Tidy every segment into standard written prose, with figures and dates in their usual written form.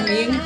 Ming.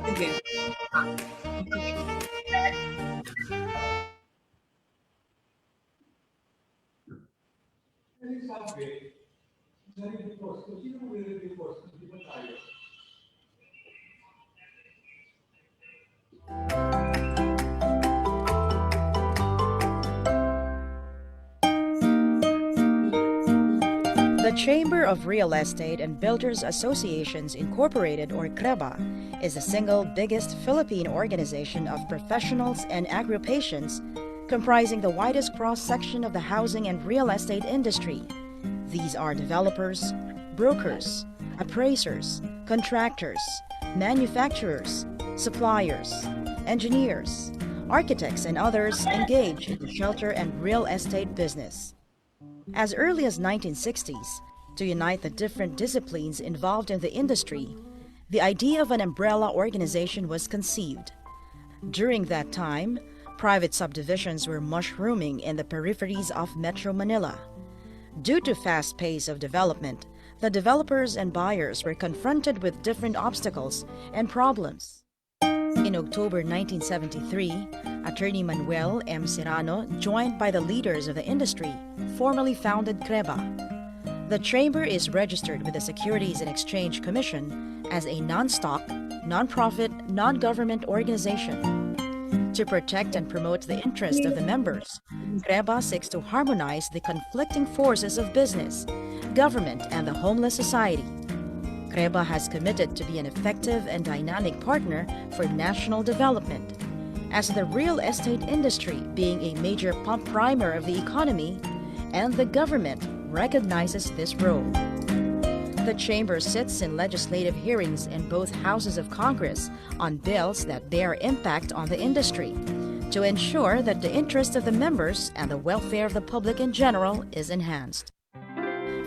Sige. The Chamber of Real Estate and Builders Associations Incorporated, or CREBA, is the single biggest Philippine organization of professionals and agrupations comprising the widest cross-section of the housing and real estate industry. These are developers, brokers, appraisers, contractors, manufacturers, suppliers, engineers, architects, and others engaged in the shelter and real estate business. As early as 1960s, to unite the different disciplines involved in the industry, the idea of an umbrella organization was conceived. During that time, private subdivisions were mushrooming in the peripheries of Metro Manila. Due to fast pace of development, the developers and buyers were confronted with different obstacles and problems. In October 1973, Attorney Manuel M. Serrano, joined by the leaders of the industry, formally founded CREBA. The chamber is registered with the Securities and Exchange Commission as a non-stock, non-profit, non-government organization. To protect and promote the interest of the members, CREBA seeks to harmonize the conflicting forces of business, government, and the homeless society. CREBA has committed to be an effective and dynamic partner for national development, as the real estate industry being a major pump primer of the economy, and the government recognizes this role. The Chamber sits in legislative hearings in both houses of Congress on bills that bear impact on the industry, to ensure that the interest of the members and the welfare of the public in general is enhanced.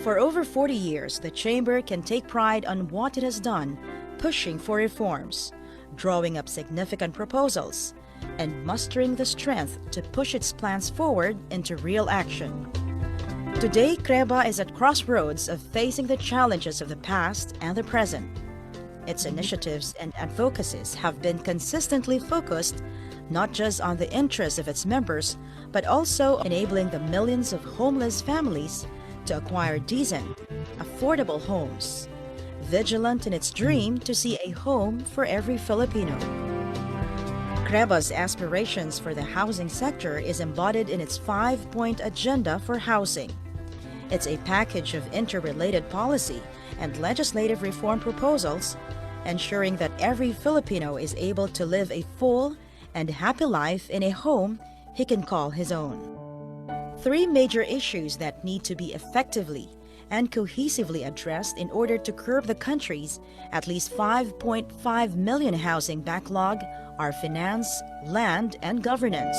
For over 40 years, the Chamber can take pride on what it has done, pushing for reforms, drawing up significant proposals, and mustering the strength to push its plans forward into real action. Today, CREBA is at crossroads of facing the challenges of the past and the present. Its initiatives and advocacies have been consistently focused not just on the interests of its members, but also enabling the millions of homeless families to acquire decent, affordable homes, vigilant in its dream to see a home for every Filipino. CREBA's aspirations for the housing sector is embodied in its 5-point agenda for housing. It's a package of interrelated policy and legislative reform proposals, ensuring that every Filipino is able to live a full and happy life in a home he can call his own. 3 major issues that need to be effectively and cohesively addressed in order to curb the country's at least 5.5 million housing backlog are finance, land, and governance.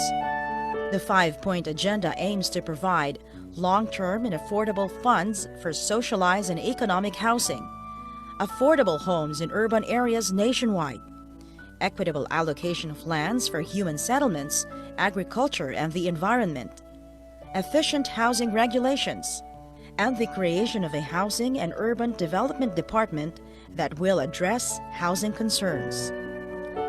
The five-point agenda aims to provide long-term and affordable funds for socialized and economic housing, affordable homes in urban areas nationwide, equitable allocation of lands for human settlements, agriculture, and the environment, efficient housing regulations, and the creation of a housing and urban development department that will address housing concerns.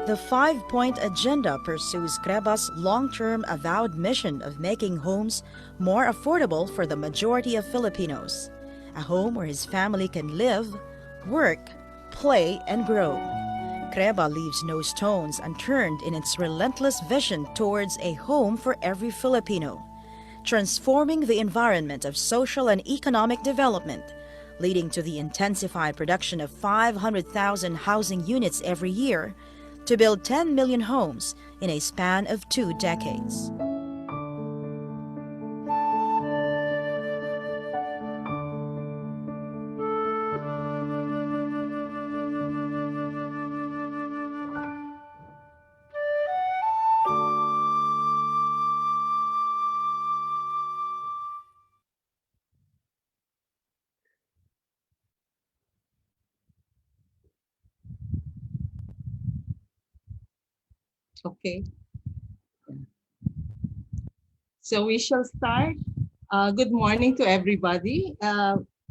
The five-point agenda pursues CREBA's long-term avowed mission of making homes more affordable for the majority of Filipinos, a home where his family can live, work, play, and grow. CREBA leaves no stones unturned in its relentless vision towards a home for every Filipino, transforming the environment of social and economic development, leading to the intensified production of 500,000 housing units every year to build 10 million homes in a span of 2 decades. Okay. So we shall start. Good morning to everybody.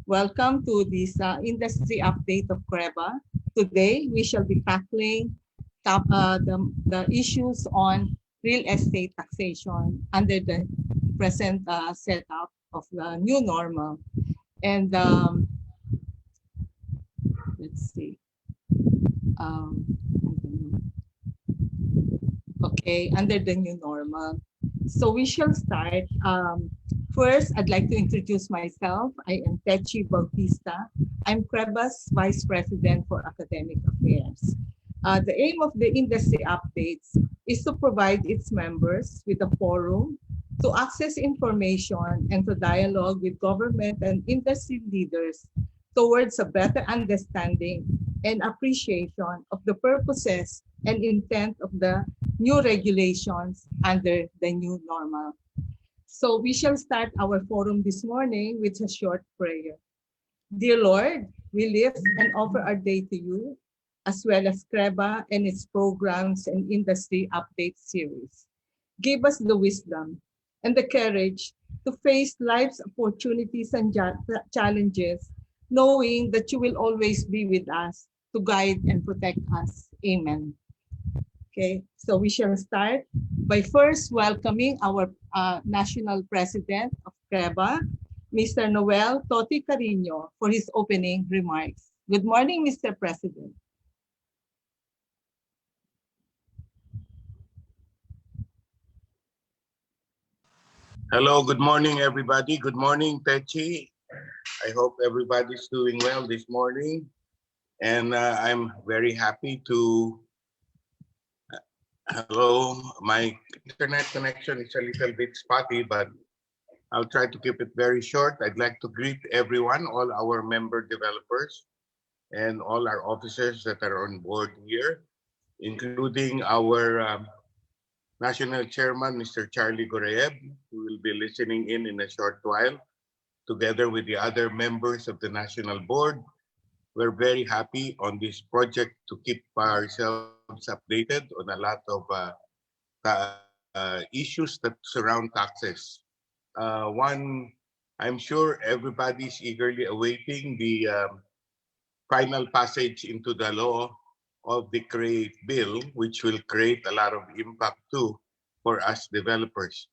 Welcome to this industry update of CREBA. Today, we shall be tackling the issues on real estate taxation under the present setup of the new normal. And let's see. I don't know. Okay, under the new normal. So we shall start. First, I'd like to introduce myself. I am Techi Bautista. I'm CREBA's Vice President for Academic Affairs. The aim of the industry updates is to provide its members with a forum to access information and to dialogue with government and industry leaders towards a better understanding and appreciation of the purposes and intent of the new regulations under the new normal. So we shall start our forum this morning with a short prayer. Dear Lord, we lift and offer our day to you, as well as CREBA and its programs and industry update series. Give us the wisdom and the courage to face life's opportunities and challenges, knowing that you will always be with us to guide and protect us. Amen. Okay, so we shall start by first welcoming our National President of CREBA, Mr. Noel Toti Carino, for his opening remarks. Good morning, Mr. President. Hello, good morning, everybody. Good morning, Techi. I hope everybody's doing well this morning. And I'm very happy to... Hello, my internet connection is a little bit spotty, but I'll try to keep it very short. I'd like to greet everyone, all our member developers, and all our officers that are on board here, including our National Chairman, Mr. Charlie Goreeb, who will be listening in a short while, together with the other members of the National Board. We're very happy on this project to keep ourselves updated on a lot of issues that surround taxes. One, I'm sure everybody's eagerly awaiting the final passage into the law of the CREBA bill, which will create a lot of impact too for us developers.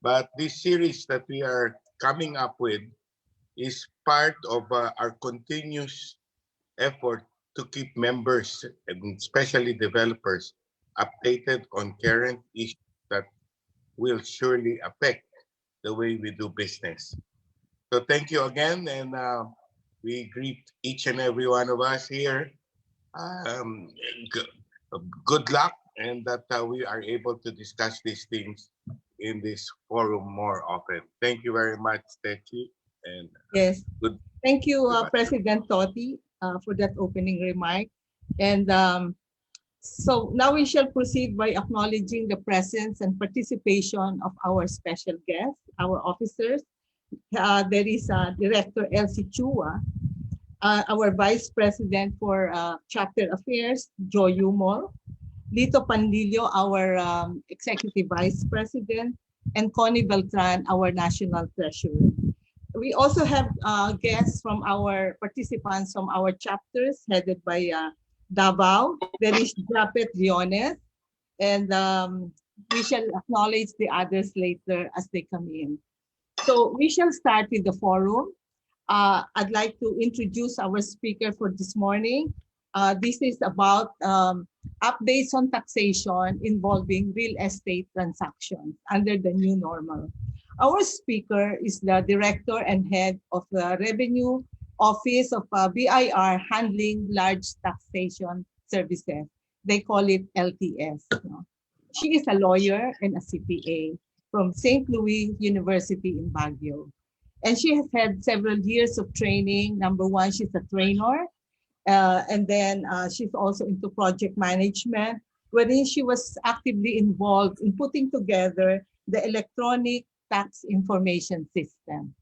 But this series that we are coming up with is part of our continuous effort to keep members, and especially developers, updated on current issues that will surely affect the way we do business. So thank you again, and we greet each and every one of us here. Um, good luck, and that we are able to discuss these things in this forum more often. Thank you very much, Techi. And yes, good. Thank you, President Toti, for that opening remark. And So now we shall proceed by acknowledging the presence and participation of our special guests, our officers. There is Director Elsie Chua, our Vice President for Chapter Affairs, Joy Yumol, Lito Pandillo, our Executive Vice President, and Connie Beltran, our National Treasurer. We also have guests from our participants from our chapters headed by Davao. There is Japet Riones, and we shall acknowledge the others later as they come in. So we shall start with the forum. I'd like to introduce our speaker for this morning. This is about updates on taxation involving real estate transactions under the new normal. Our speaker is the director and head of the Revenue Office of BIR handling large taxation services. They call it LTS. She is a lawyer and a CPA from St. Louis University in Baguio. And she has had several years of training. Number one, she's a trainer. And then she's also into project management, wherein she was actively involved in putting together the electronic tax information system.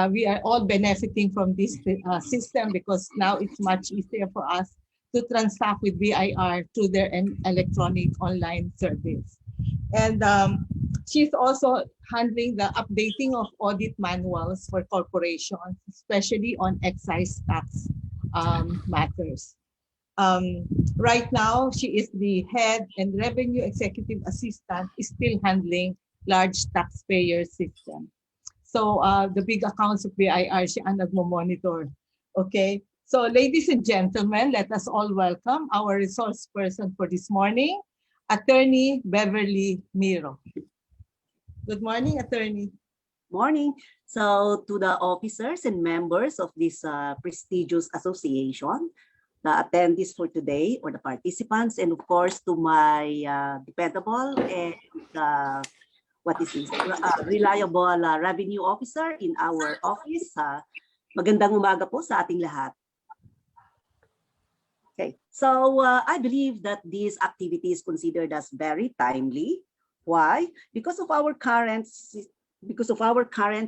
We are all benefiting from this system because now it's much easier for us to transact with BIR through their electronic online service. And she's also handling the updating of audit manuals for corporations, especially on excise tax matters. Right now, she is the head and revenue executive assistant, is still handling large taxpayer system. So the big accounts of BIR, siya ang nagmo-monitor. Okay, so ladies and gentlemen, let us all welcome our resource person for this morning, Attorney Beverly Miro. Good morning, Attorney. Morning. So to the officers and members of this prestigious association, the attendees for today or the participants, and of course to my dependable and reliable revenue officer in our office. Magandang umaga po sa ating lahat. Okay, so I believe that this activity is considered as very timely. Why? Because of our current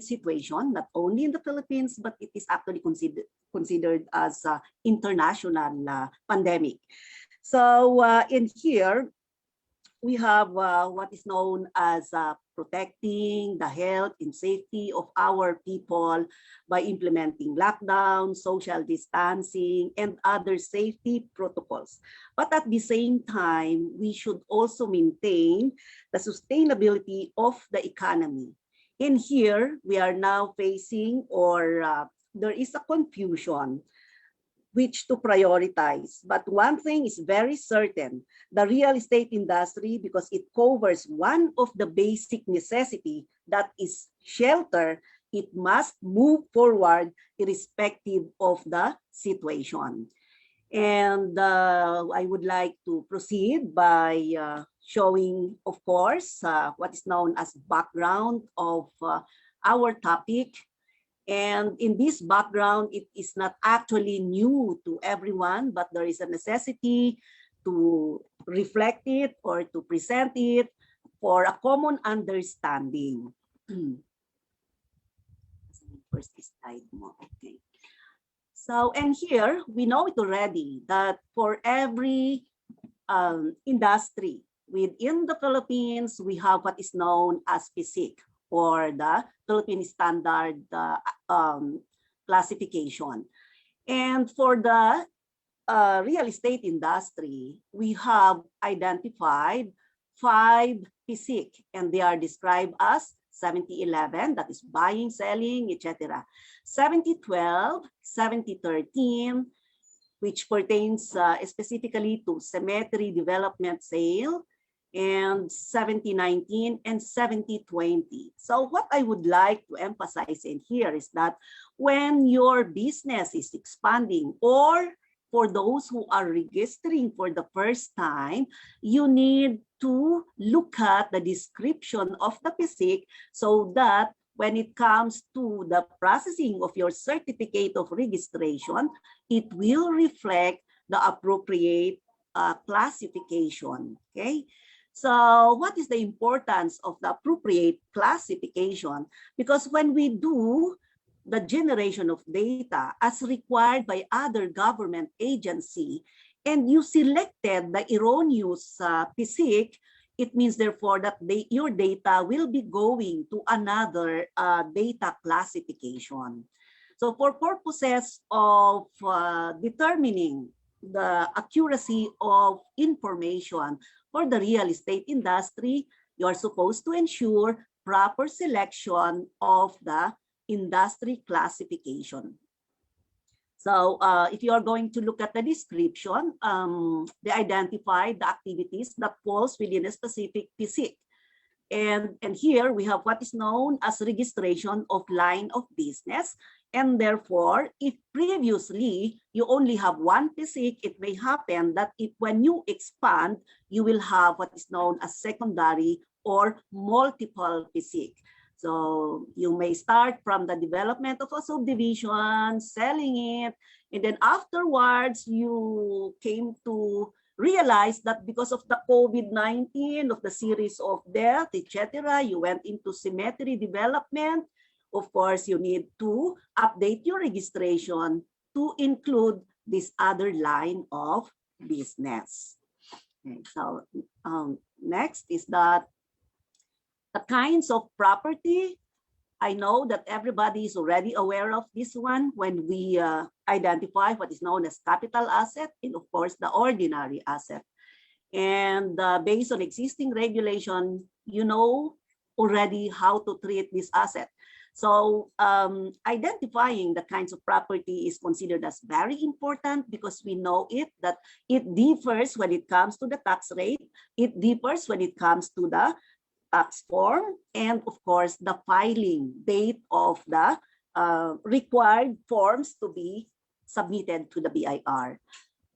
situation, not only in the Philippines, but it is actually considered as an international pandemic. So in here, we have what is known as protecting the health and safety of our people by implementing lockdown, social distancing, and other safety protocols. But at the same time, we should also maintain the sustainability of the economy. In here, we are now facing, or there is a confusion which to prioritize. But one thing is very certain, the real estate industry, because it covers one of the basic necessity, that is shelter, it must move forward irrespective of the situation. And I would like to proceed by showing, of course, what is known as background of our topic. And in this background, it is not actually new to everyone, but there is a necessity to reflect it or to present it for a common understanding. First slide mo. Okay. So, and here, we know it already that for every industry within the Philippines, we have what is known as PSIC, or the Philippine Standard classification. And for the real estate industry, we have identified 5 PSIC, and they are described as 7011, that is buying, selling, etc. 7012, 7013, which pertains specifically to cemetery development sale, and 7019 and 7020. So what I would like to emphasize in here is that when your business is expanding, or for those who are registering for the first time, you need to look at the description of the PSIC so that when it comes to the processing of your certificate of registration, it will reflect the appropriate classification. Okay. So what is the importance of the appropriate classification? Because when we do the generation of data as required by other government agency, and you selected the erroneous PSIC, it means therefore that your data will be going to another data classification. So for purposes of determining the accuracy of information for the real estate industry, you are supposed to ensure proper selection of the industry classification. So if you are going to look at the description, they identify the activities that falls within a specific PSIC. And here we have what is known as registration of line of business. And therefore, if previously you only have one PSIC, it may happen that if when you expand, you will have what is known as secondary or multiple PSIC. So you may start from the development of a subdivision, selling it, and then afterwards you came to realize that because of the COVID-19, of the series of death, etc., you went into cemetery development. Of course, you need to update your registration to include this other line of business. Okay, so next is that the kinds of property. I know that everybody is already aware of this one when we identify what is known as capital asset and of course the ordinary asset. And based on existing regulation, you know already how to treat this asset. So identifying the kinds of property is considered as very important because we know that it differs when it comes to the tax rate, it differs when it comes to the tax form, and of course the filing date of the required forms to be submitted to the BIR.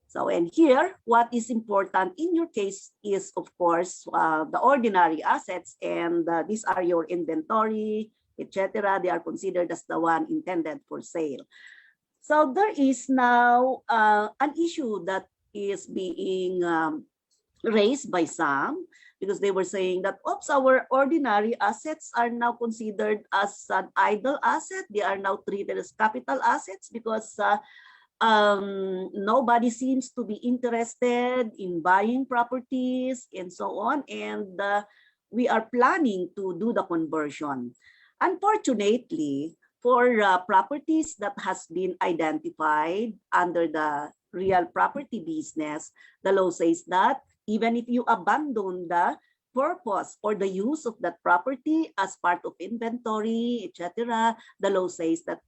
So, and here, what is important in your case is, of course, the ordinary assets, and these are your inventory, etc. They are considered as the one intended for sale. So there is now an issue that is being raised by some, because they were saying that, oops, our ordinary assets are now considered as an idle asset. They are now treated as capital assets because nobody seems to be interested in buying properties and so on. And we are planning to do the conversion. Unfortunately, for properties that has been identified under the real property business, the law says that even if you abandon the purpose or the use of that property as part of inventory, etc., the law says that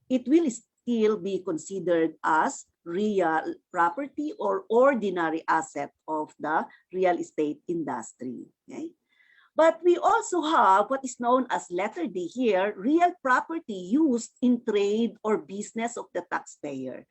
it will still be considered as real property or ordinary asset of the real estate industry. Okay? But we also have what is known as letter D here, real property used in trade or business of the taxpayer.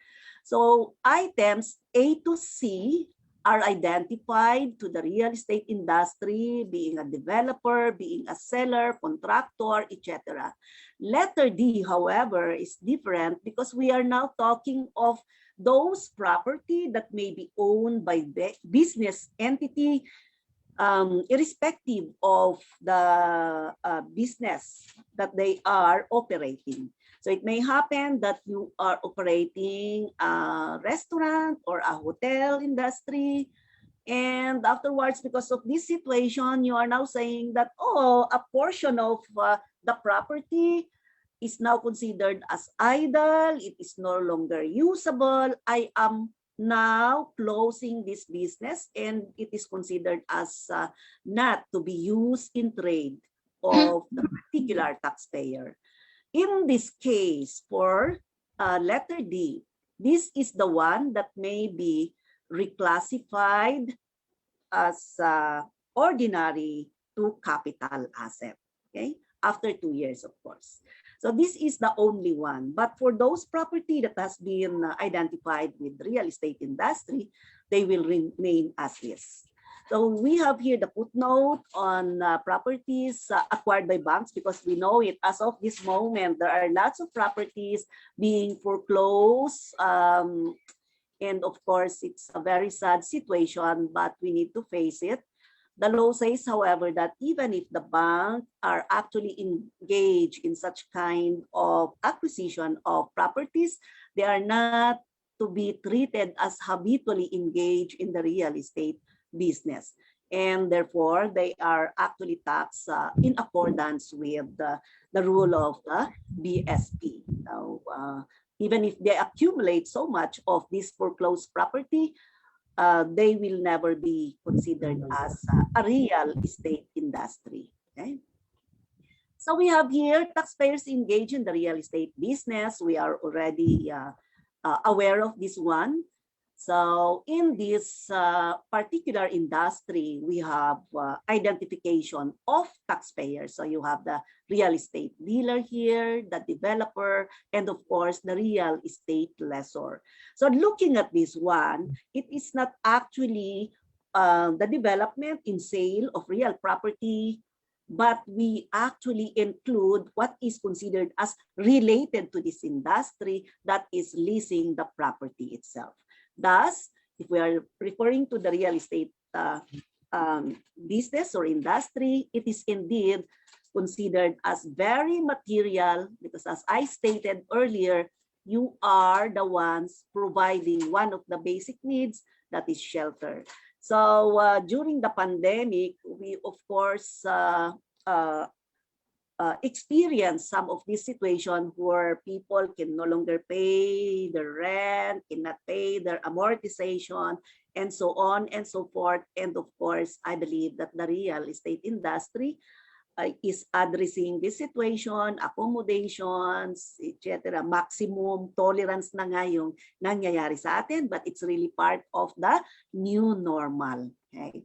So items A to C are identified to the real estate industry, being a developer, being a seller, contractor, etc. Letter D, however, is different because we are now talking of those property that may be owned by the business entity, irrespective of the business that they are operating. So it may happen that you are operating a restaurant or a hotel industry, and afterwards, because of this situation, you are now saying that, oh, a portion of the property is now considered as idle, it is no longer usable, I am now closing this business and it is considered as not to be used in trade of the particular taxpayer. In this case, for letter D, this is the one that may be reclassified as ordinary to capital asset, okay? After 2 years, of course. So this is the only one. But for those property that has been identified with real estate industry, they will remain as is. So we have here the footnote on properties acquired by banks, because we know it as of this moment, there are lots of properties being foreclosed And of course, it's a very sad situation, but we need to face it. The law says, however, that even if the bank are actually engaged in such kind of acquisition of properties, they are not to be treated as habitually engaged in the real estate business. And therefore, they are actually taxed in accordance with the rule of the BSP. Now, even if they accumulate so much of this foreclosed property, they will never be considered as a real estate industry. Okay? So we have here taxpayers engaged in the real estate business. We are already aware of this one. So in this particular industry, we have identification of taxpayers. So you have the real estate dealer here, the developer, and of course, the real estate lessor. So looking at this one, it is not actually the development in sale of real property, but we actually include what is considered as related to this industry, that is leasing the property itself. Thus, if we are referring to the real estate business or industry, it is indeed considered as very material because, as I stated earlier, you are the ones providing one of the basic needs, that is shelter. So during the pandemic, we of course experience some of this situation where people can no longer pay their rent, cannot pay their amortization, and so on and so forth. And of course, I believe that the real estate industry is addressing this situation, accommodations, etc. Maximum tolerance na nga yung nangyayari sa atin, but it's really part of the new normal. Okay.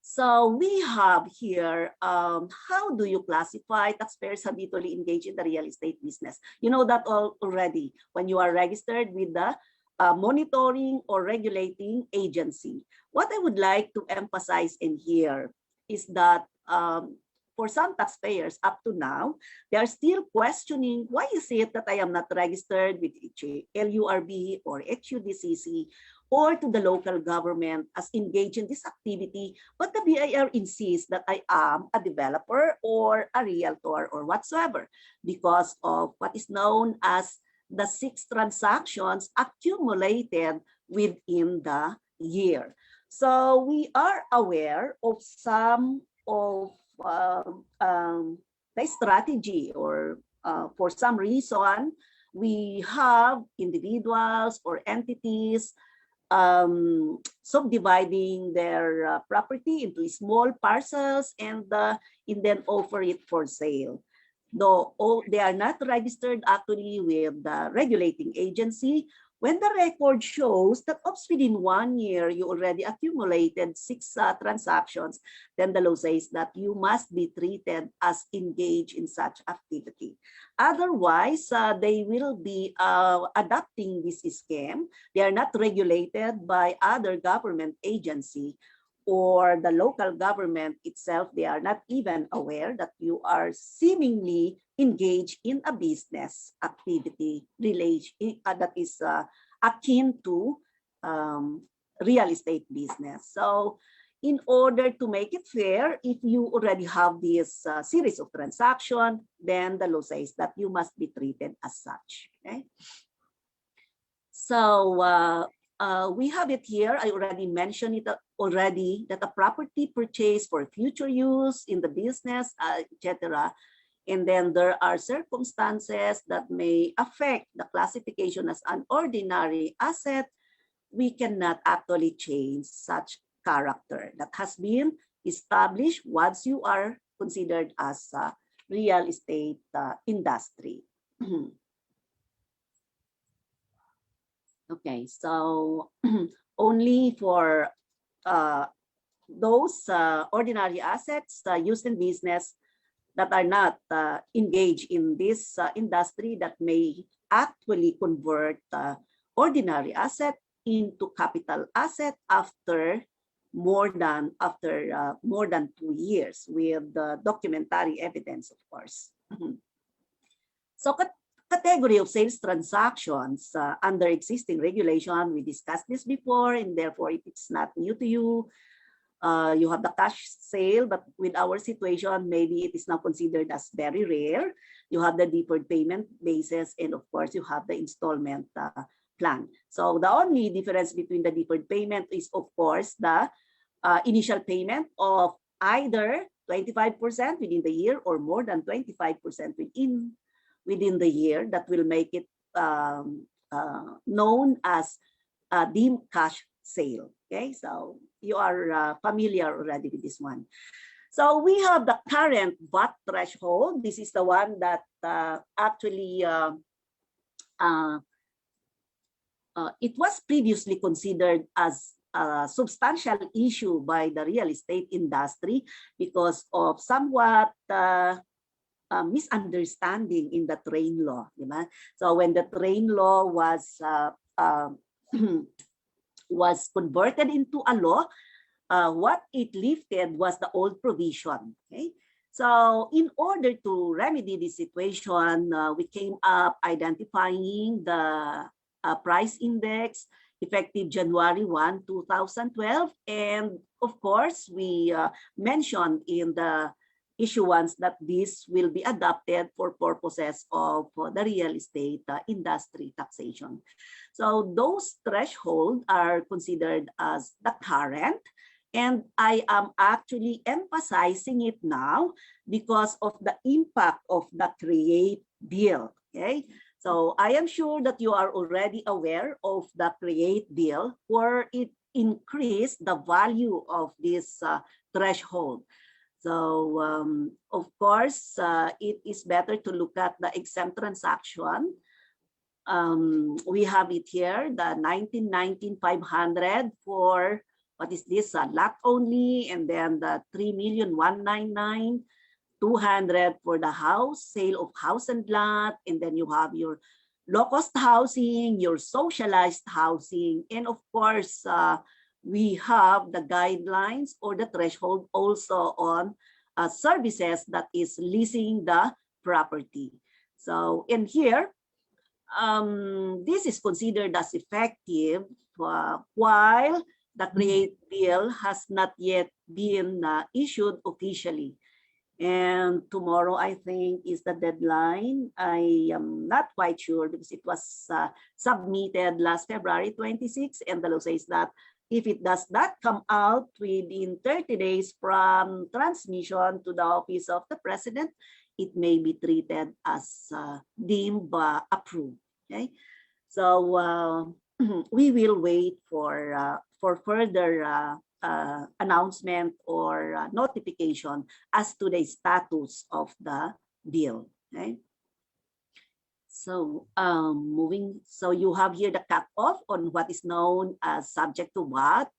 So we have here, how do you classify taxpayers habitually engaged in the real estate business? You know that already when you are registered with the monitoring or regulating agency. What I would like to emphasize in here is that for some taxpayers up to now, they are still questioning, why is it that I am not registered with LURB or HUDCC or to the local government as engaged in this activity, but the BIR insists that I am a developer or a realtor or whatsoever because of what is known as the 6 transactions accumulated within the year. So we are aware of some of the strategy, or for some reason, we have individuals or entities subdividing their property into small parcels and then offer it for sale. Though they are not registered actually with the regulating agency, when the record shows that within 1 year you already accumulated 6 transactions, then the law says that you must be treated as engaged in such activity. Otherwise, they will be adopting this scheme. They are not regulated by other government agency or the local government itself. They are not even aware that you are seemingly engaged in a business activity that is akin to real estate business. So in order to make it fair, if you already have this series of transactions, then the law says that you must be treated as such. Okay? So we have it here. I already mentioned it already, that a property purchased for future use in the business, etc. And then there are circumstances that may affect the classification as an ordinary asset. We cannot actually change such character that has been established once you are considered as a real estate industry. Okay, so only for those ordinary assets used in business that are not engaged in this industry, that may actually convert ordinary asset into capital asset after more than 2 years with documentary evidence, of course. So category of sales transactions under existing regulation. We discussed this before, and therefore if it's not new to you, you have the cash sale, but with our situation, maybe it is now considered as very rare. You have the deferred payment basis, and of course, you have the installment plan. So the only difference between the deferred payment is, of course, the initial payment of either 25% within the year or more than 25% within the year. That will make it known as a deemed cash sale. Okay, so you are familiar already with this one. So we have the current VAT threshold. This is the one that actually it was previously considered as a substantial issue by the real estate industry because of somewhat misunderstanding in the train law. Diba? So when the train law was was converted into a law, what it lifted was the old provision. Okay, so in order to remedy this situation, we came up identifying the price index effective January 1, 2012, and of course we mentioned in the issuance that this will be adopted for purposes of the real estate industry taxation. So those thresholds are considered as the current, and I am actually emphasizing it now because of the impact of the CREATE bill. Okay, so I am sure that you are already aware of the CREATE bill, where it increased the value of this threshold. So, of course, it is better to look at the exempt transaction. We have it here, the 19,500 for, what is this, lot only, and then the 3,199,200 for the house, sale of house and lot, and then you have your low-cost housing, your socialized housing, and of course, we have the guidelines or the threshold also on services that is leasing the property. So in here, this is considered as effective while the CREATE bill has not yet been issued officially. And tomorrow, I think, is the deadline. I am not quite sure because it was submitted last February 26, and the law says that if it does not come out within 30 days from transmission to the office of the president, it may be treated as deemed approved. Okay, so we will wait for further announcement or notification as to the status of the bill. Okay. So so you have here the cutoff on what is known as subject to VAT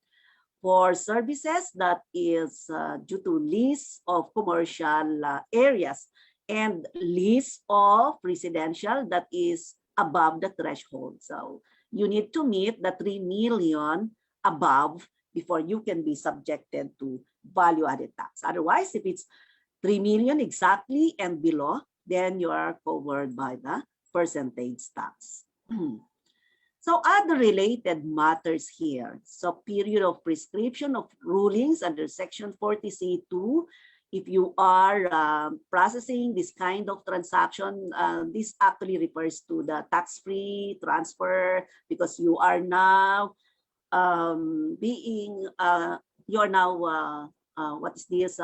for services that is due to lease of commercial areas and lease of residential that is above the threshold. So you need to meet the 3 million above before you can be subjected to value-added tax. Otherwise, if it's 3 million exactly and below, then you are covered by the percentage tax. So other related matters here. So period of prescription of rulings under Section 40C2. If you are processing this kind of transaction, this actually refers to the tax-free transfer because you are now what is this?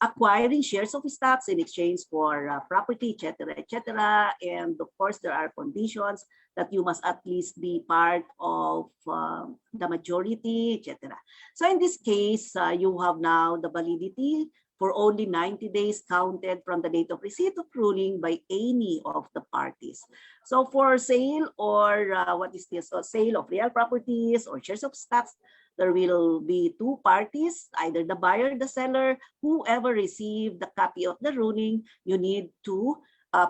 Acquiring shares of stocks in exchange for property, etc., etc. And of course, there are conditions that you must at least be part of the majority, etc. So in this case, you have now the validity for only 90 days counted from the date of receipt of ruling by any of the parties. So for sale or what is this? Sale of real properties or shares of stocks, there will be 2 parties, either the buyer, the seller, whoever received the copy of the ruling. You need to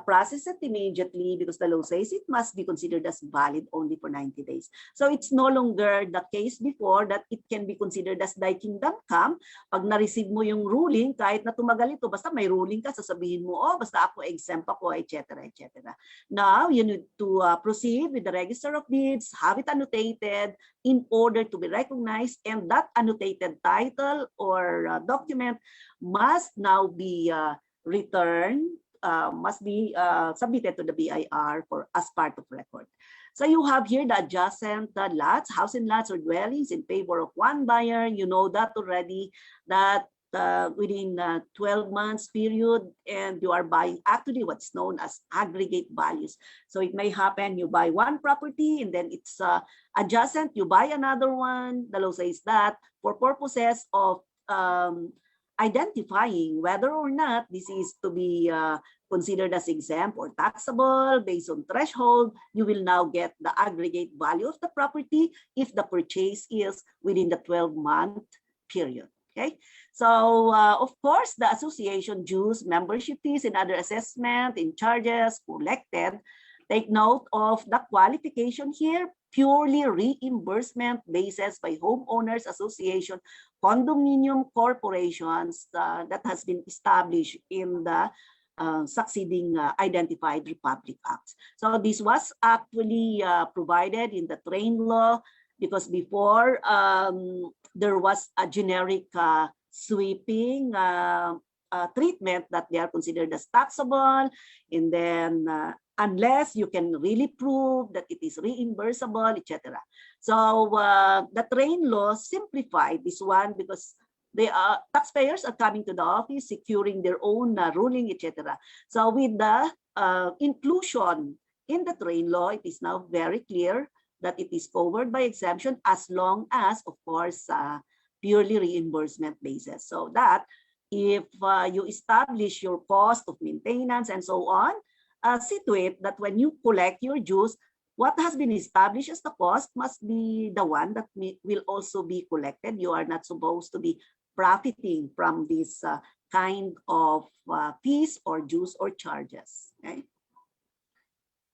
process it immediately because the law says it must be considered as valid only for 90 days. So it's no longer the case before that it can be considered as thy kingdom come. Pag na-receive mo yung ruling, kahit na tumagal ito, basta may ruling ka, sasabihin mo, oh, basta ako exempt ako, etc., etc. Now, you need to proceed with the Register of Deeds, have it annotated in order to be recognized, and that annotated title or document must now be returned, must be submitted to the BIR for as part of record. So you have here the adjacent lots, housing lots or dwellings in favor of one buyer. You know that already, that within 12 months period, and you are buying actually what's known as aggregate values. So it may happen you buy one property and then it's adjacent, you buy another one. The law says that for purposes of identifying whether or not this is to be considered as exempt or taxable based on threshold, you will now get the aggregate value of the property if the purchase is within the 12-month period. Okay, so of course, the association dues, membership fees, and other assessment and charges collected. Take note of the qualification here, purely reimbursement basis by homeowners association, condominium corporations that has been established in the succeeding identified Republic Acts. So this was actually provided in the train law because before there was a generic sweeping treatment that they are considered as taxable, and then unless you can really prove that it is reimbursable, etc. So the train law simplified this one because taxpayers are coming to the office securing their own ruling, etc. So with the inclusion in the train law, it is now very clear that it is covered by exemption as long as, of course, purely reimbursement basis. So that if you establish your cost of maintenance and so on, see to it that when you collect your dues, what has been established as the cost must be the one that will also be collected. You are not supposed to be profiting from this kind of fees or dues or charges. Okay?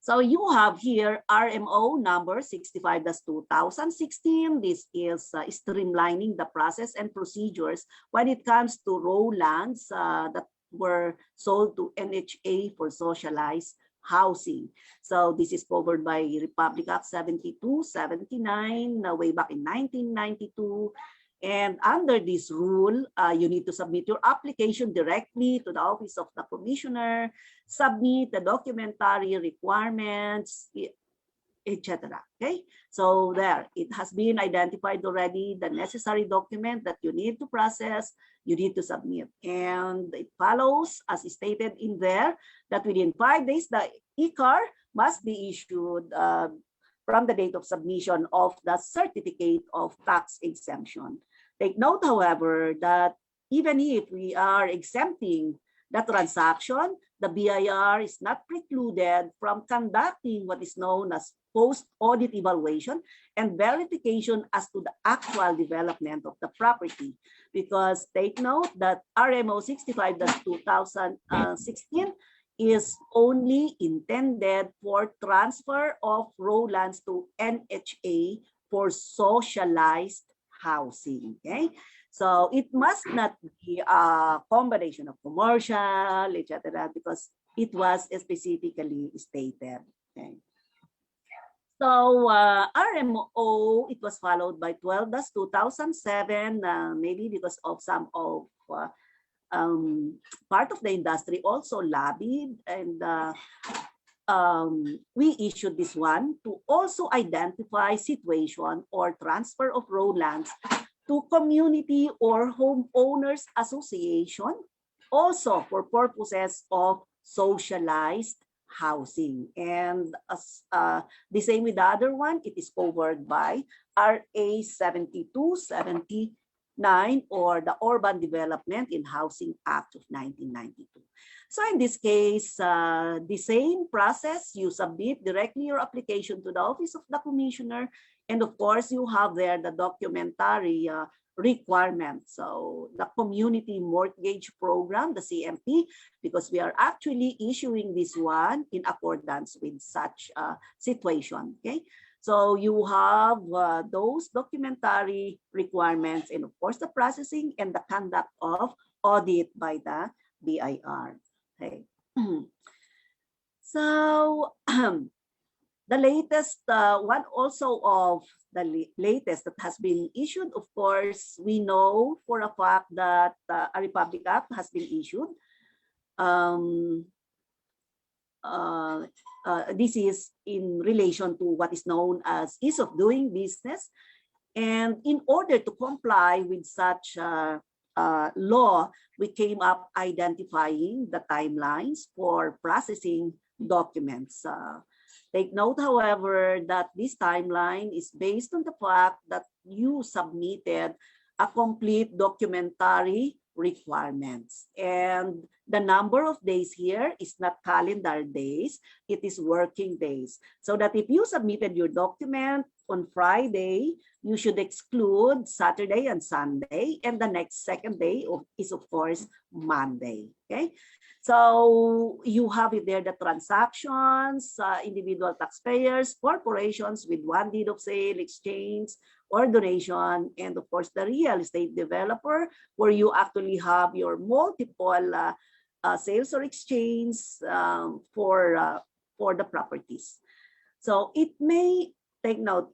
So you have here RMO number 65-2016. This is streamlining the process and procedures when it comes to raw lands that were sold to NHA for socialized housing. So this is covered by Republic Act 72-79 way back in 1992. And under this rule, you need to submit your application directly to the Office of the Commissioner, submit the documentary requirements, etc. Okay, so there, it has been identified already the necessary document that you need to process, you need to submit. And it follows, as stated in there, that within 5 days, the ECAR must be issued from the date of submission of the certificate of tax exemption. Take note, however, that even if we are exempting the transaction, the BIR is not precluded from conducting what is known as post-audit evaluation and verification as to the actual development of the property. Because take note that RMO 65-2016 is only intended for transfer of raw lands to NHA for socialized housing. Okay, so it must not be a combination of commercial, etc., because it was specifically stated. Okay. So RMO, it was followed by 12-2007, maybe because of some of part of the industry also lobbied, and we issued this one to also identify situation or transfer of raw lands to community or homeowners association, also for purposes of socialized housing. And as the same with the other one, it is covered by RA 72-79 or the Urban Development in Housing Act of 1992. So in this case, the same process, you submit directly your application to the Office of the Commissioner, and of course you have there the documentary requirements. So the Community Mortgage Program, the CMP, because we are actually issuing this one in accordance with such a situation. Okay, so you have those documentary requirements, and of course the processing and the conduct of audit by the BIR. Okay. So the latest one also of the latest that has been issued, of course, we know for a fact that a Republic Act has been issued. This is in relation to what is known as ease of doing business. And in order to comply with such law, we came up identifying the timelines for processing documents. Take note, however, that this timeline is based on the fact that you submitted a complete documentary requirements. And the number of days here is not calendar days, it is working days. So that if you submitted your document on Friday, you should exclude Saturday and Sunday, and the next second day is of course Monday. Okay, so you have it there, the transactions, individual taxpayers, corporations with one deed of sale, exchange, or donation, and of course the real estate developer, where you actually have your multiple sales or exchange for the properties. So it may take note,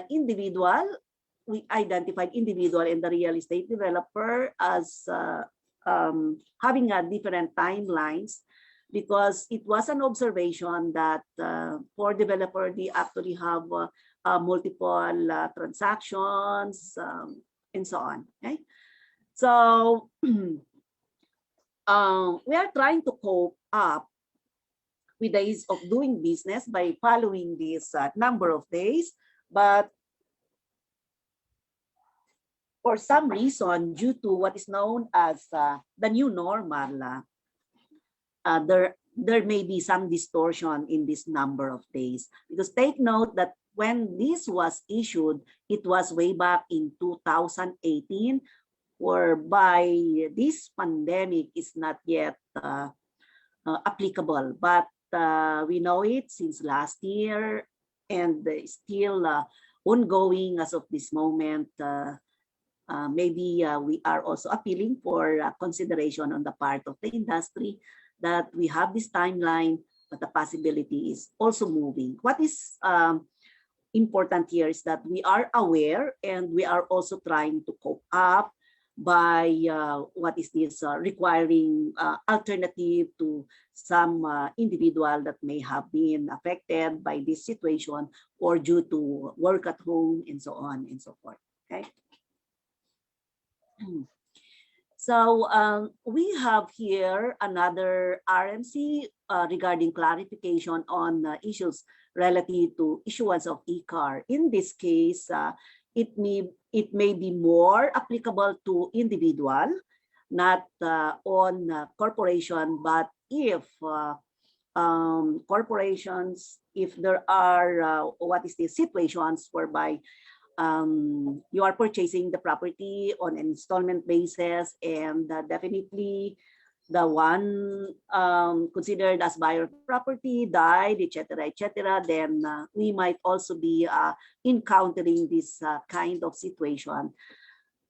individual, we identified individual and the real estate developer as having a different timelines, because it was an observation that for developer, they actually have multiple transactions and so on. Okay, so we are trying to cope up with the ease of doing business by following this number of days, but for some reason, due to what is known as the new normal, there may be some distortion in this number of days. Because take note that when this was issued, it was way back in 2018, whereby this pandemic is not yet applicable. But we know it since last year, and still ongoing as of this moment. Maybe we are also appealing for consideration on the part of the industry that we have this timeline, but the possibility is also moving. What is important here is that we are aware, and we are also trying to cope up by what is this requiring alternative to some individual that may have been affected by this situation, or due to work at home and so on and so forth. Okay. So we have here another RMC regarding clarification on issues relative to issuance of e-car. In this case, it may be more applicable to individual, not on corporation. But if corporations, if there are what is the situations whereby you are purchasing the property on an installment basis, and definitely the one considered as buyer property died, etc., then we might also be encountering this kind of situation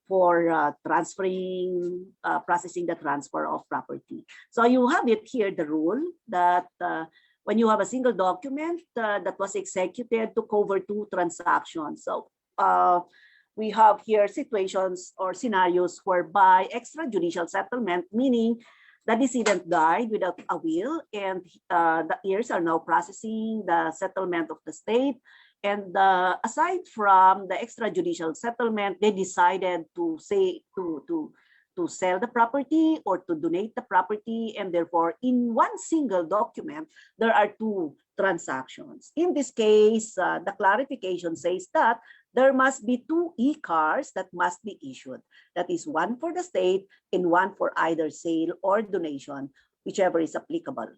for transferring, processing the transfer of property. So you have it here, the rule that when you have a single document that was executed to cover two transactions. So we have here situations or scenarios whereby extrajudicial settlement, meaning the decedent died without a will, and the heirs are now processing the settlement of the state. And aside from the extrajudicial settlement, they decided to say to sell the property or to donate the property, and therefore in one single document there are two transactions. In this case, the clarification says that there must be two e-cars that must be issued. That is one for the state and one for either sale or donation, whichever is applicable.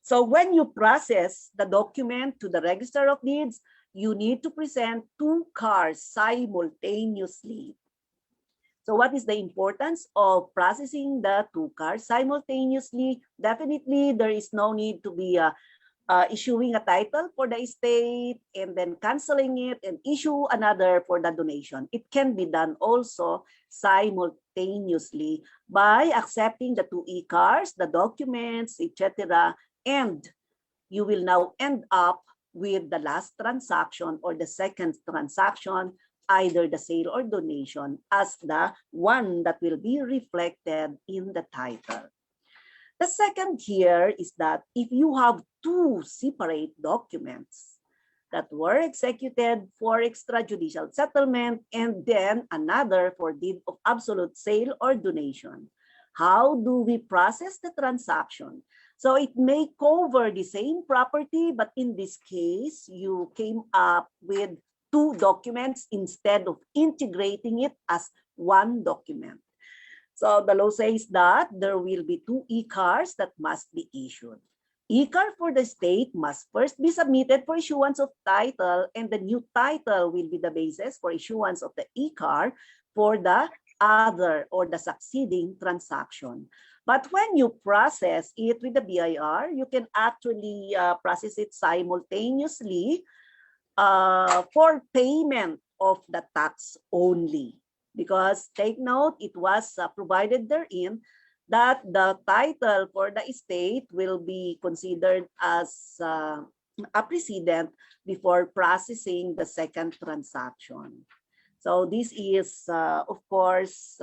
So when you process the document to the Register of Deeds, you need to present two cars simultaneously. So what is the importance of processing the two cars simultaneously? Definitely, there is no need to be issuing a title for the estate and then canceling it and issue another for the donation. It can be done also simultaneously by accepting the two e-cars, the documents, etc. And you will now end up with the last transaction or the second transaction, either the sale or donation, as the one that will be reflected in the title. The second here is that if you have two separate documents that were executed for extrajudicial settlement and then another for deed of absolute sale or donation, how do we process the transaction? So it may cover the same property, but in this case, you came up with two documents instead of integrating it as one document. So the law says that there will be two e-cars that must be issued. E-car for the state must first be submitted for issuance of title, and the new title will be the basis for issuance of the e-car for the other or the succeeding transaction. But when you process it with the BIR, you can actually process it simultaneously for payment of the tax only. Because take note, it was provided therein that the title for the estate will be considered as a precedent before processing the second transaction. So this is, of course,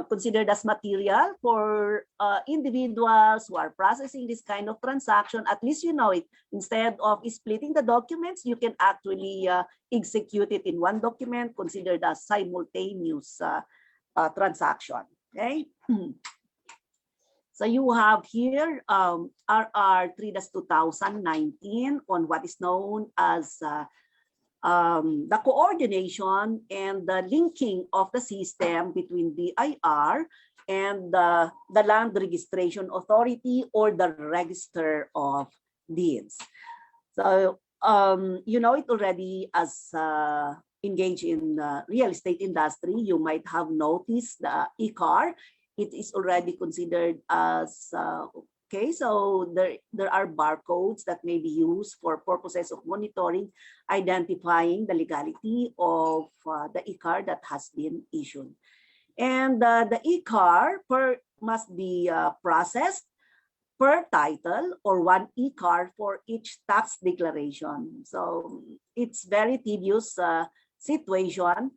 considered as material for individuals who are processing this kind of transaction. At least you know it. Instead of splitting the documents, you can actually execute it in one document, considered as simultaneous transaction. Okay. So you have here RR 3-2019 on what is known as the coordination and the linking of the system between BIR and the Land Registration Authority or the Register of Deeds. So you know it already as engaged in the real estate industry. You might have noticed the e-car. It is already considered as okay, so there are barcodes that may be used for purposes of monitoring, identifying the legality of the e-car that has been issued. And the e-car must be processed per title or one e-car for each tax declaration. So it's very tedious situation.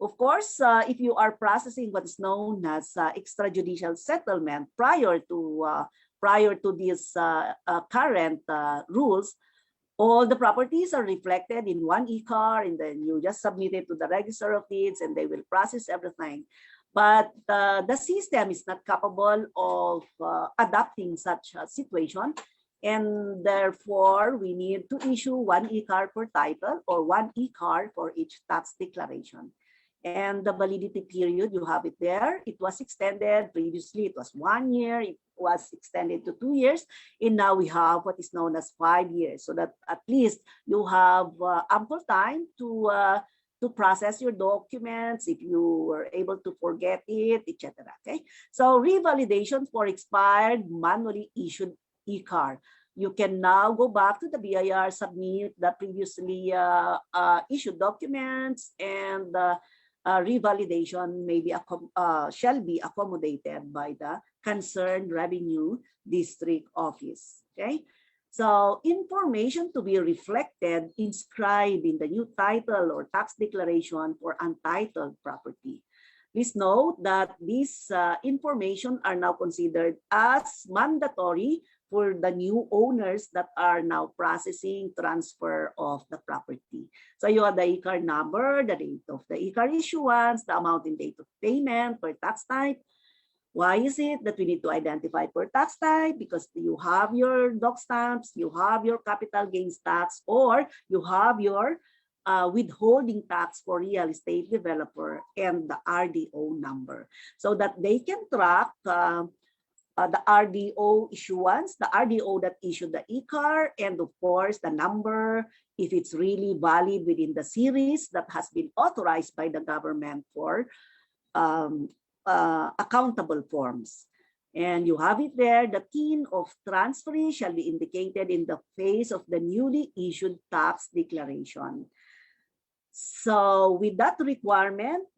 Of course, if you are processing what is known as extrajudicial settlement prior to these current rules, all the properties are reflected in one e-car, and then you just submit it to the Register of Deeds and they will process everything. But the system is not capable of adapting such a situation, and therefore we need to issue one e-car per title or one e-car for each tax declaration. And the validity period, you have it there. It was extended. Previously, it was 1 year. It was extended to 2 years. And now we have what is known as 5 years. So that at least you have ample time to process your documents if you were able to forget it, etc. Okay. So revalidation for expired manually issued e-car. You can now go back to the BIR, submit the previously issued documents, and revalidation may be shall be accommodated by the concerned revenue district office. Okay, so information to be reflected, inscribed in the new title or tax declaration for untitled property. Please note that these information are now considered as mandatory for the new owners that are now processing transfer of the property. So you have the e-car number, the date of the e-car issuance, the amount and date of payment per tax type. Why is it that we need to identify per tax type? Because you have your doc stamps, you have your capital gains tax, or you have your withholding tax for real estate developer and the RDO number, so that they can track the RDO issuance, the RDO that issued the e-car, and of course the number, if it's really valid within the series that has been authorized by the government for accountable forms. And you have it there, the TIN of transferee shall be indicated in the face of the newly issued tax declaration. So with that requirement,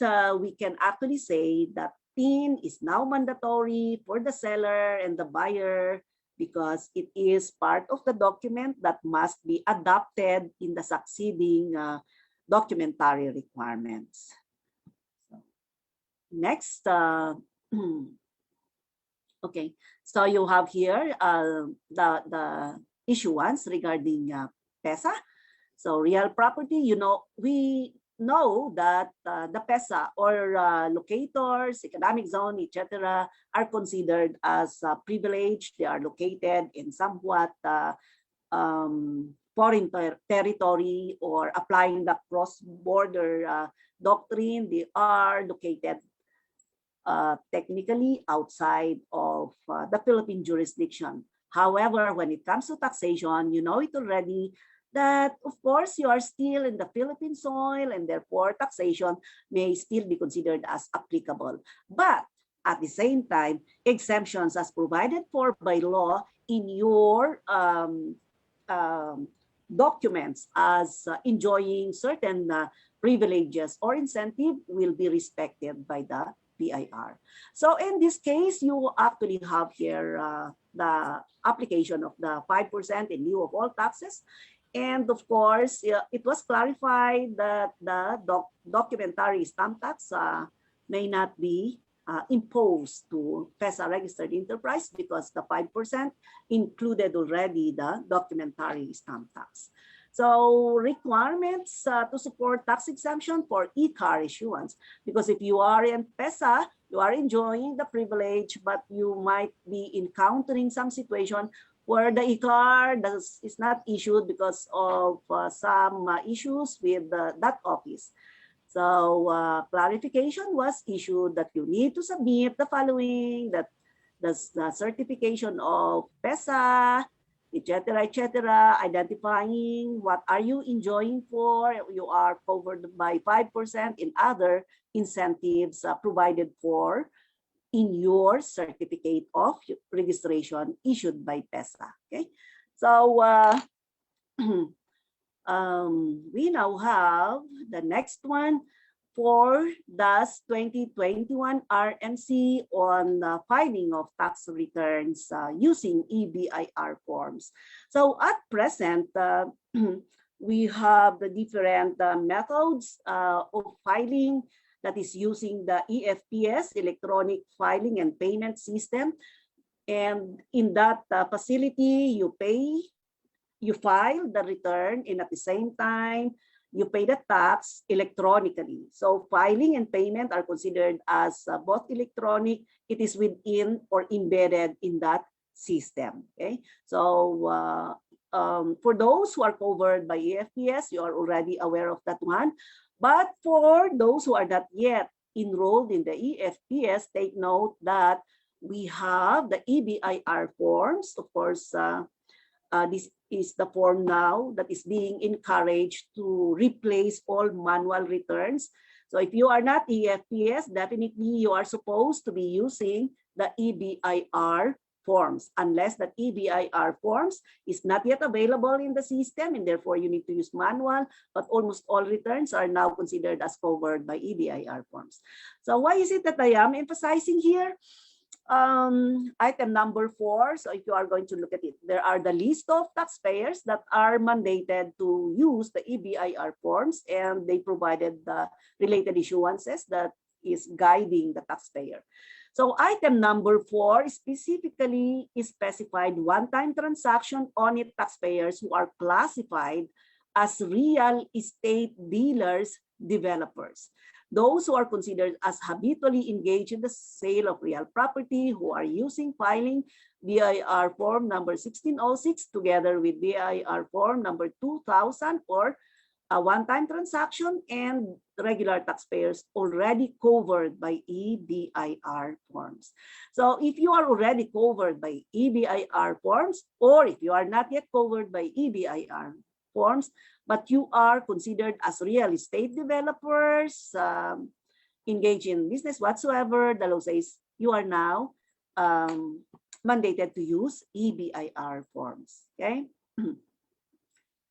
we can actually say that TIN is now mandatory for the seller and the buyer because it is part of the document that must be adopted in the succeeding documentary requirements. Next, okay, so you have here the issuance regarding PESA. So real property, we know that the PESA or locators, economic zone, etc., are considered as privileged. They are located in somewhat foreign territory or applying the cross-border doctrine. They are located technically outside of the Philippine jurisdiction. However, when it comes to taxation, you know it already that, of course, you are still in the Philippine soil and therefore taxation may still be considered as applicable. But at the same time, exemptions as provided for by law in your documents as enjoying certain privileges or incentive will be respected by the BIR. So in this case, you actually have here the application of the 5% in lieu of all taxes. And of course, it was clarified that the documentary stamp tax may not be imposed to PESA registered enterprise because the 5% included already the documentary stamp tax. So requirements to support tax exemption for e-car issuance, because if you are in PESA, you are enjoying the privilege, but you might be encountering some situation where the e-car is not issued because of some issues with that office. So clarification was issued that you need to submit the following, that the certification of PESA, etc., identifying what are you enjoying for. You are covered by 5% in other incentives provided for in your certificate of registration issued by PESA. Okay, so we now have the next one for DAS 2021 RMC on filing of tax returns using EBIR forms. So at present, we have the different methods of filing that is using the EFPS, Electronic Filing and Payment System. And in that facility, you file the return, and at the same time, you pay the tax electronically. So filing and payment are considered as both electronic. It is within or embedded in that system. Okay, so for those who are covered by EFPS, you are already aware of that one. But for those who are not yet enrolled in the EFPS, take note that we have the EBIR forms. Of course, this is the form now that is being encouraged to replace all manual returns. So if you are not EFPS, definitely you are supposed to be using the EBIR forms, unless the EBIR forms is not yet available in the system, and therefore you need to use manual, but almost all returns are now considered as covered by EBIR forms. So why is it that I am emphasizing here? Item number 4, so if you are going to look at it, there are the list of taxpayers that are mandated to use the EBIR forms, and they provided the related issuances that is guiding the taxpayer. So item number 4 specifically is specified one-time transaction on it taxpayers who are classified as real estate dealers, developers. Those who are considered as habitually engaged in the sale of real property, who are using filing BIR form number 1606 together with BIR form number 2000 or a one-time transaction and regular taxpayers already covered by EBIR forms. So if you are already covered by EBIR forms, or if you are not yet covered by EBIR forms, but you are considered as real estate developers, engaged in business whatsoever, the law says you are now mandated to use EBIR forms, okay?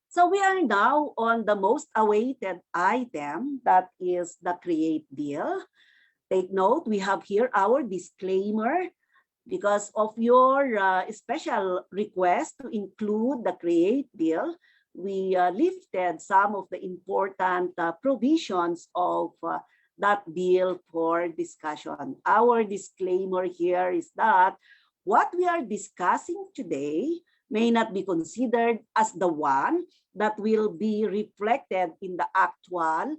So we are now on the most awaited item, that is the CREATE bill. Take note, we have here our disclaimer. Because of your special request to include the CREATE bill, we lifted some of the important provisions of that bill for discussion. Our disclaimer here is that what we are discussing today may not be considered as the one that will be reflected in the actual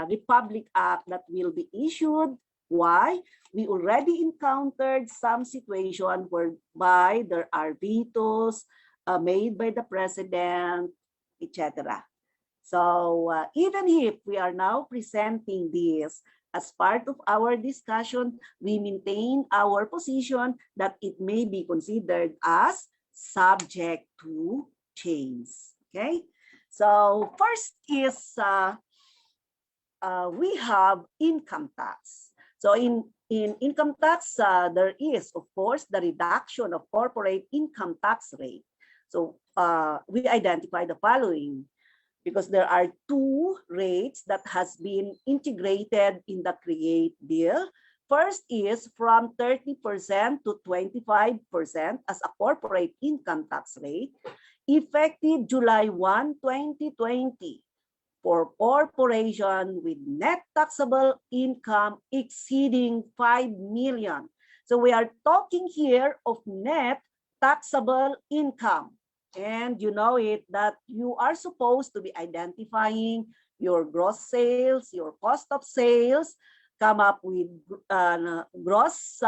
Republic Act that will be issued. Why? We already encountered some situation whereby there are vetoes made by the president, etc. So even if we are now presenting this as part of our discussion, we maintain our position that it may be considered as subject to change. Okay? So first is we have income tax. So in income tax, there is, of course, the reduction of corporate income tax rate. So we identify the following, because there are two rates that has been integrated in the CREATE bill. First is from 30% to 25% as a corporate income tax rate, effective July 1, 2020, for corporation with net taxable income exceeding 5 million. So we are talking here of net taxable income. And you know it that you are supposed to be identifying your gross sales, your cost of sales, come up with gross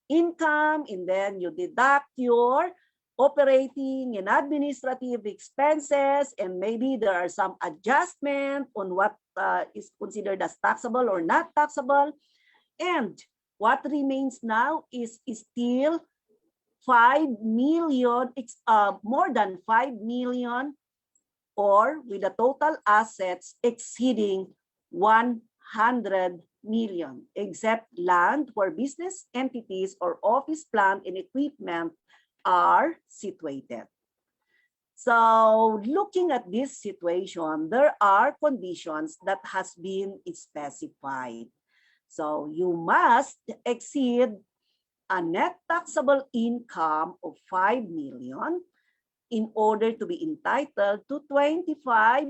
income, and then you deduct your operating and administrative expenses, and maybe there are some adjustment on what is considered as taxable or not taxable. And what remains now is still 5 million, more than 5 million, or with the total assets exceeding 100 million, except land where business entities or office plant and equipment are situated. So looking at this situation, there are conditions that has been specified. So you must exceed a net taxable income of 5 million in order to be entitled to 25.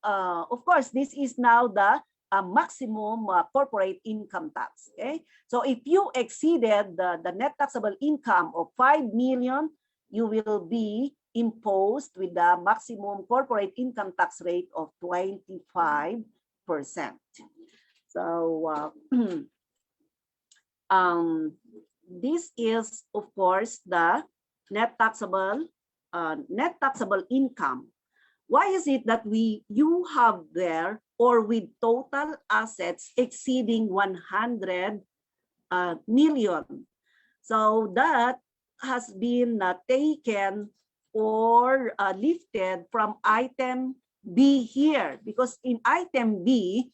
Of course, this is now the maximum corporate income tax. Okay, so if you exceeded the net taxable income of 5 million, you will be imposed with the maximum corporate income tax rate of 25%. So this is, of course, the net taxable income. Why is it that you have there, or with total assets exceeding 100 million? So that has been taken or lifted from item B here, because in item B,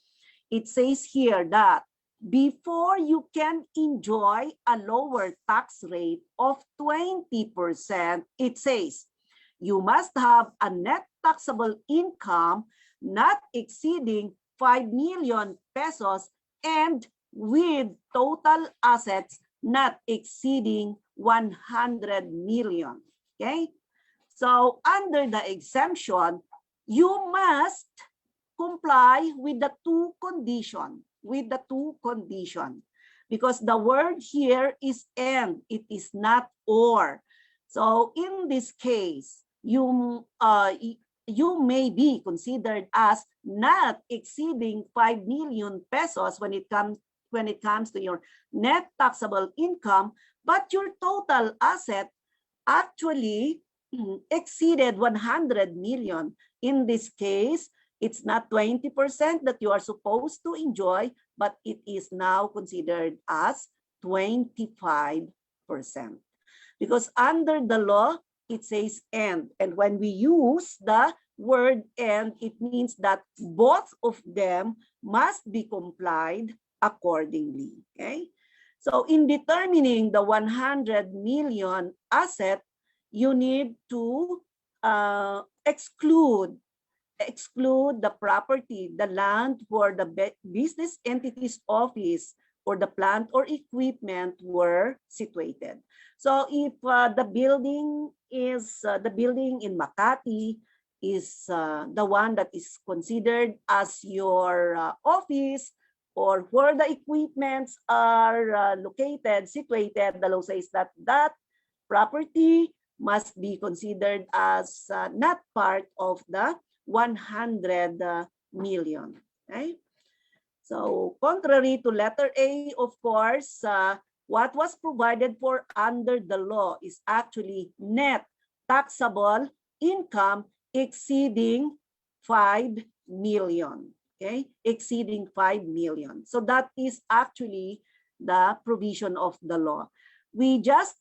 it says here that before you can enjoy a lower tax rate of 20%, it says you must have a net taxable income not exceeding 5 million pesos and with total assets not exceeding 100 million. Okay? So under the exemption, you must comply with the two conditions. Because the word here is and, it is not or. So in this case, you may be considered as not exceeding 5 million pesos when it comes to your net taxable income, but your total asset actually exceeded 100 million. In this case, it's not 20% that you are supposed to enjoy, but it is now considered as 25%. Because under the law, it says and. And when we use the word and, it means that both of them must be complied accordingly. Okay? So in determining the 100 million asset, you need to exclude the property, the land where the business entity's office or the plant or equipment were situated. So if the building in Makati is the one that is considered as your office, or where the equipments are situated, the law says that that property must be considered as not part of the 100 million. Okay? So contrary to letter A, of course, what was provided for under the law is actually net taxable income exceeding 5 million. Okay, exceeding 5 million. So that is actually the provision of the law. We just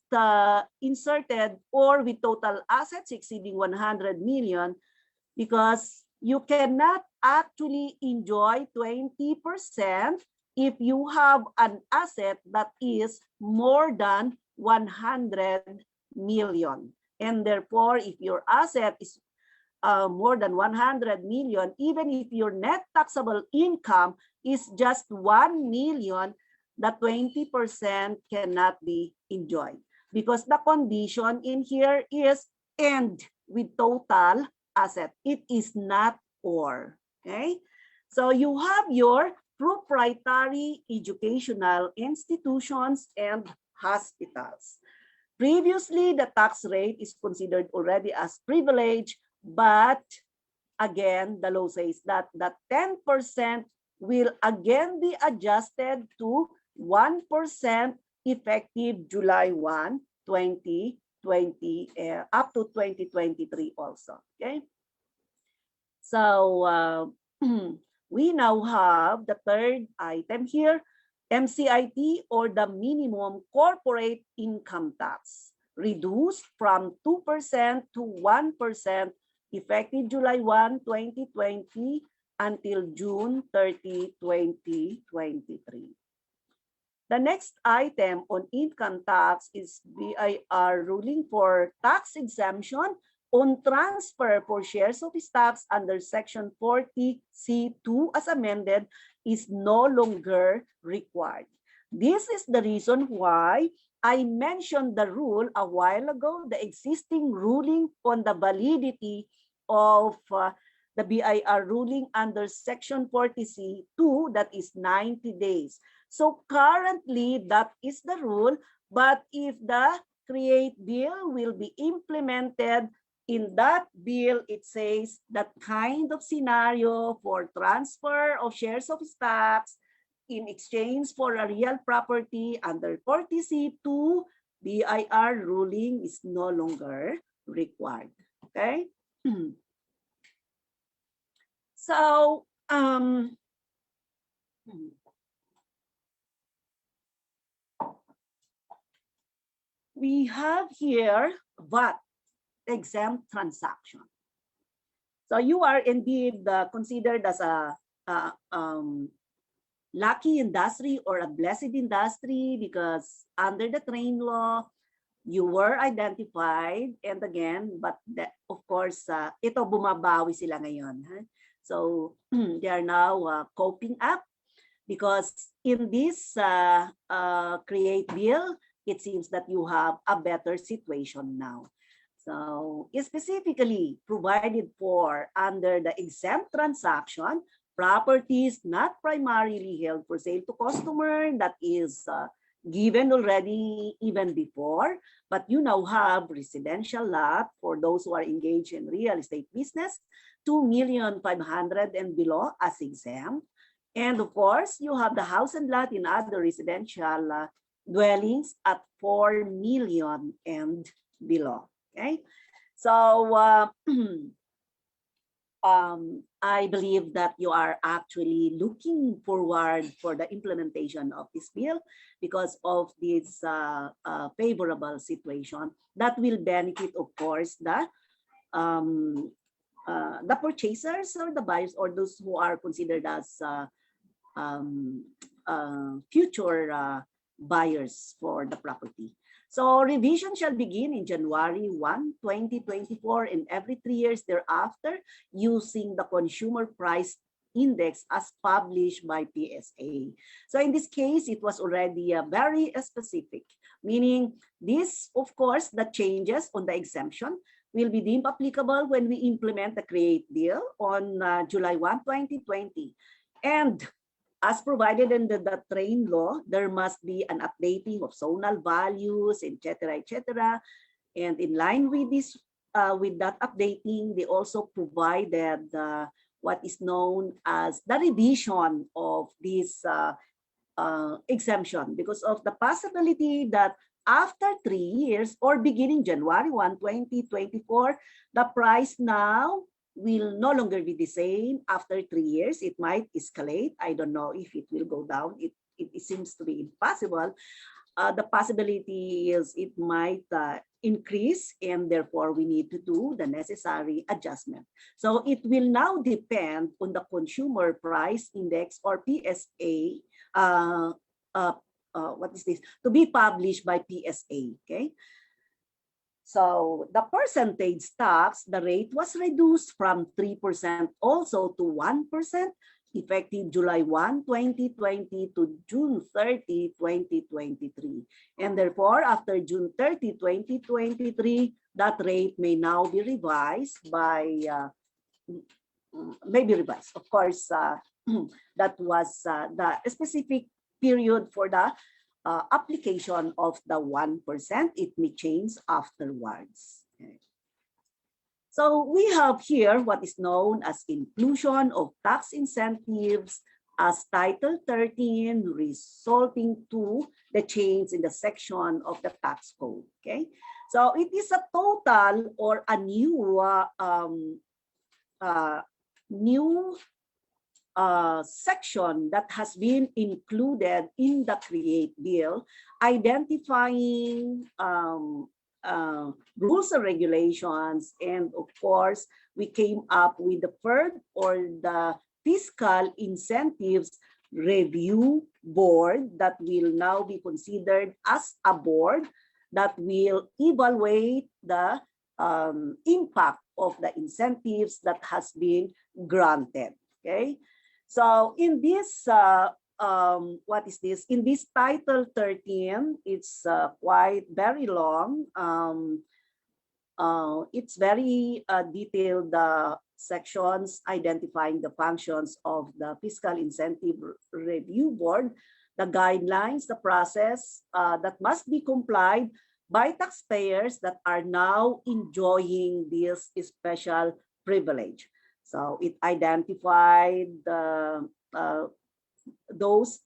inserted or with total assets exceeding 100 million because you cannot actually enjoy 20% if you have an asset that is more than 100 million. And therefore, if your asset is more than 100 million, even if your net taxable income is just 1 million, the 20% cannot be enjoyed. Because the condition in here is and with total asset. It is not or. Okay? So you have your proprietary educational institutions and hospitals. Previously, the tax rate is considered already as privilege, but again, the law says that the 10% will again be adjusted to 1% effective July 1, 2020, up to 2023 also. Okay. So we now have the third item here, MCIT, or the minimum corporate income tax, reduced from 2% to 1% effective July 1, 2020 until June 30, 2023. The next item on income tax is BIR ruling for tax exemption on transfer for shares of stocks under Section 40C2 as amended is no longer required. This is the reason why I mentioned the rule a while ago, the existing ruling on the validity of the BIR ruling under Section 40C2, that is 90 days. So currently, that is the rule, but if the CREATE bill will be implemented, in that bill, it says that kind of scenario for transfer of shares of stocks in exchange for a real property under 40C2, BIR ruling is no longer required. Okay? So, we have here VAT exempt transaction. So you are indeed considered as a lucky industry or a blessed industry because under the train law, you were identified, and again, but of course, ito bumabawi sila ngayon. Huh? So they are now coping up because in this CREATE bill, it seems that you have a better situation now. So specifically provided for under the exempt transaction, properties not primarily held for sale to customer, that is given already even before, but you now have residential lot for those who are engaged in real estate business, 2,500,000 and below as exempt. And of course, you have the house and lot in other residential dwellings at 4 million and below. Okay, So I believe that you are actually looking forward for the implementation of this bill because of this favorable situation that will benefit, of course, the purchasers or the buyers or those who are considered as future buyers for the property. So revision shall begin in January 1, 2024 and every 3 years thereafter using the consumer price index as published by PSA. So in this case, it was already very specific, meaning this, of course, the changes on the exemption will be deemed applicable when we implement the CREATE bill on July 1, 2020. And as provided in the train law, there must be an updating of zonal values, etc., etc. And in line with this, with that updating, they also provided what is known as the revision of this exemption because of the possibility that after 3 years or beginning January 1, 2024, the price now will no longer be the same after 3 years. It might escalate. I don't know if it will go down. It seems to be impossible. The possibility is it might increase and therefore we need to do the necessary adjustment. So it will now depend on the consumer price index or PSA, what is this? To be published by PSA, okay? So the percentage tax, the rate was reduced from 3% also to 1% effective July 1, 2020 to June 30, 2023. And therefore, after June 30, 2023, that rate may now be revised by, Of course, that was the specific period for the application of the 1%. It may change afterwards. Okay. So we have here what is known as inclusion of tax incentives as Title 13 resulting to the change in the section of the tax code. Okay, so it is a total or a new section that has been included in the CREATE bill, identifying rules and regulations, and of course, we came up with the FIRB or the Fiscal Incentives Review Board that will now be considered as a board that will evaluate the impact of the incentives that has been granted. Okay, so in this what is this? In this Title 13, it's quite very long. It's very detailed sections identifying the functions of the Fiscal Incentive Review Board, the guidelines, the process that must be complied by taxpayers that are now enjoying this special privilege. So it identified those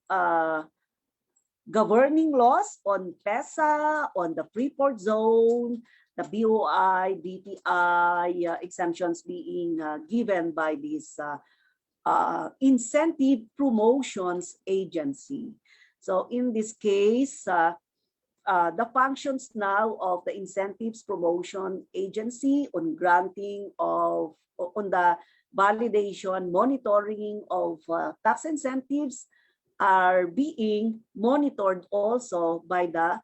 governing laws on PESA, on the Freeport Zone, the BOI, BPI exemptions being given by this Incentive Promotions Agency. So in this case, the functions now of the Incentives Promotion Agency on granting of, on the validation, monitoring of tax incentives are being monitored also by the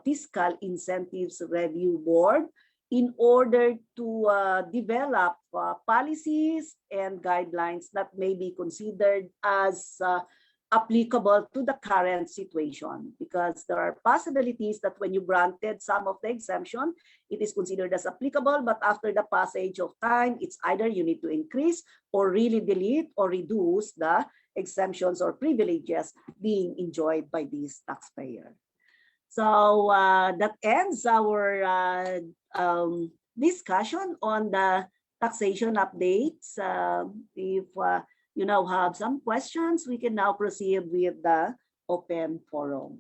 Fiscal Incentives Review Board in order to develop policies and guidelines that may be considered as applicable to the current situation, because there are possibilities that when you granted some of the exemption, it is considered as applicable, but after the passage of time, it's either you need to increase or really delete or reduce the exemptions or privileges being enjoyed by these taxpayers. So that ends our discussion on the taxation updates. If you now have some questions, we can now proceed with the open forum.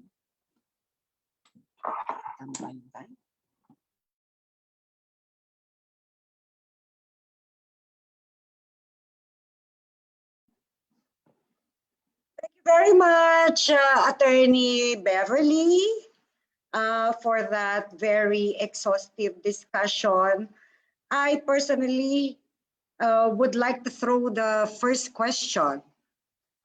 Very much, Attorney Beverly, for that very exhaustive discussion. I personally would like to throw the first question.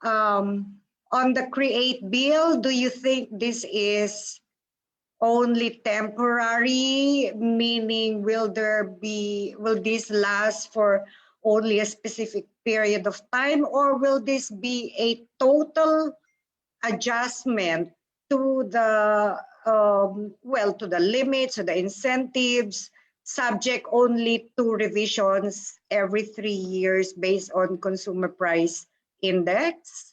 On the CREATE bill, do you think this is only temporary, meaning will this last for only a specific period of time, or will this be a total adjustment to the to the limits, to the incentives, subject only to revisions every 3 years based on consumer price index?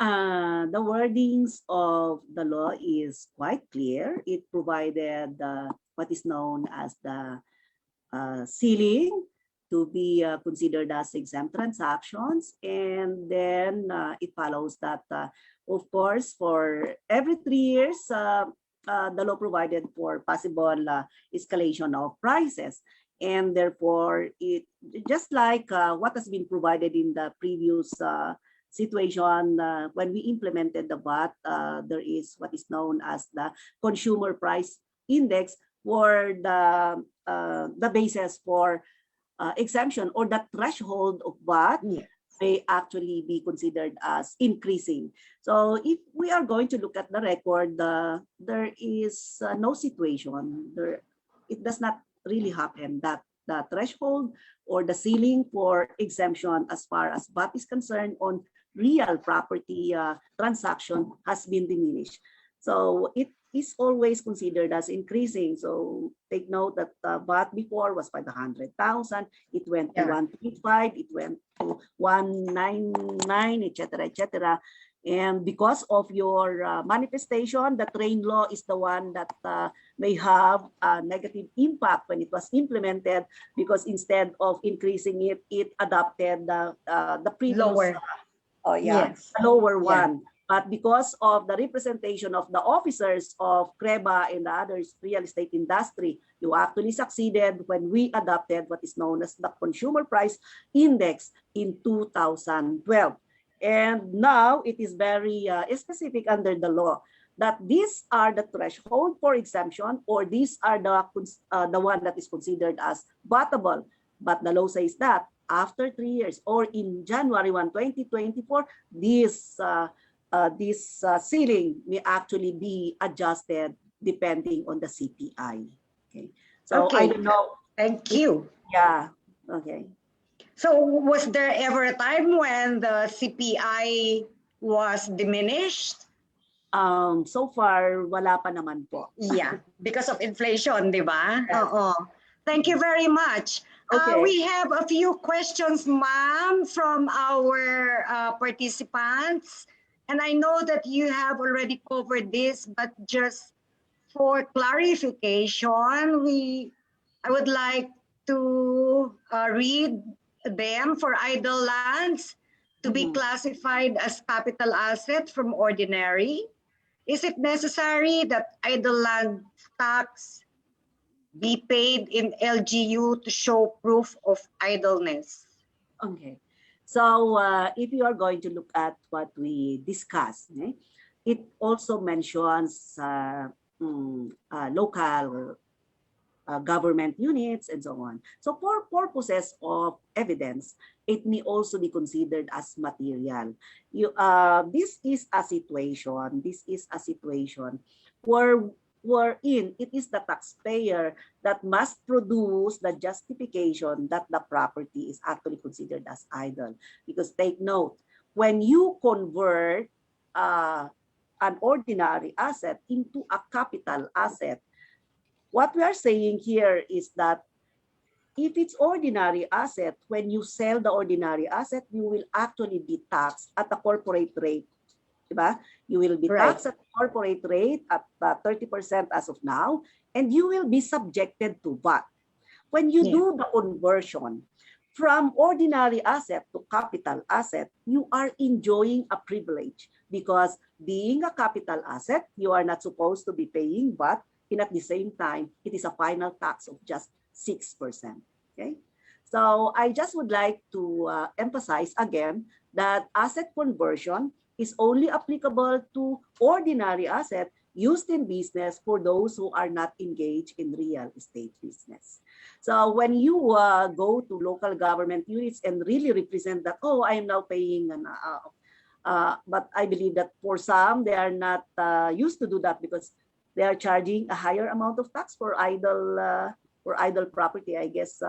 The wordings of the law is quite clear. It provided what is known as the ceiling to be considered as exempt transactions. And then it follows that, of course, for every 3 years, the law provided for possible escalation of prices. And therefore, it just like what has been provided in the previous situation when we implemented the VAT, there is what is known as the consumer price index for the basis for exemption, or the threshold of VAT may actually be considered as increasing. So if we are going to look at the record, there is no situation, it does not really happen that the threshold or the ceiling for exemption as far as VAT is concerned on real property transaction has been diminished. So it is always considered as increasing. So take note that VAT before was 500,000, it went to 1.5, it went to 199, etc., etc. And because of your manifestation, the train law is the one that may have a negative impact when it was implemented, because instead of increasing it, it adopted the previous Lower. Yes. Lower one. But because of the representation of the officers of CREBA and the other real estate industry, you actually succeeded when we adopted what is known as the Consumer Price Index in 2012. And now it is very specific under the law that these are the threshold for exemption, or these are the one that is considered as VATable. But the law says that after 3 years, or in January 1, 2024, this ceiling may actually be adjusted depending on the CPI. Okay. So I don't know. Thank you. Yeah. Okay. So was there ever a time when the CPI was diminished? So far, wala pa naman po. Yeah, because of inflation, di ba? Yes. Oo. Thank you very much. Okay. We have a few questions, ma'am, from our participants. And I know that you have already covered this, but just for clarification, I would like to read them. For idle lands to be classified as capital asset from ordinary, is it necessary that idle land tax be paid in LGU to show proof of idleness? Okay. So if you are going to look at what we discussed, it also mentions local government units and so on. So for purposes of evidence, it may also be considered as material. This is a situation wherein it is the taxpayer that must produce the justification that the property is actually considered as idle. Because take note, when you convert an ordinary asset into a capital asset, what we are saying here is that if it's ordinary asset, when you sell the ordinary asset, you will actually be taxed at the corporate rate. Diba? You will be taxed at the corporate rate at 30% as of now, and you will be subjected to VAT. When you do the conversion from ordinary asset to capital asset, you are enjoying a privilege, because being a capital asset, you are not supposed to be paying VAT, and at the same time, it is a final tax of just 6%. Okay, so I just would like to emphasize again that asset conversion is only applicable to ordinary asset used in business for those who are not engaged in real estate business. So when you go to local government units and really represent that, oh, I am now paying an but I believe that for some, they are not used to do that because they are charging a higher amount of tax for idle property. I guess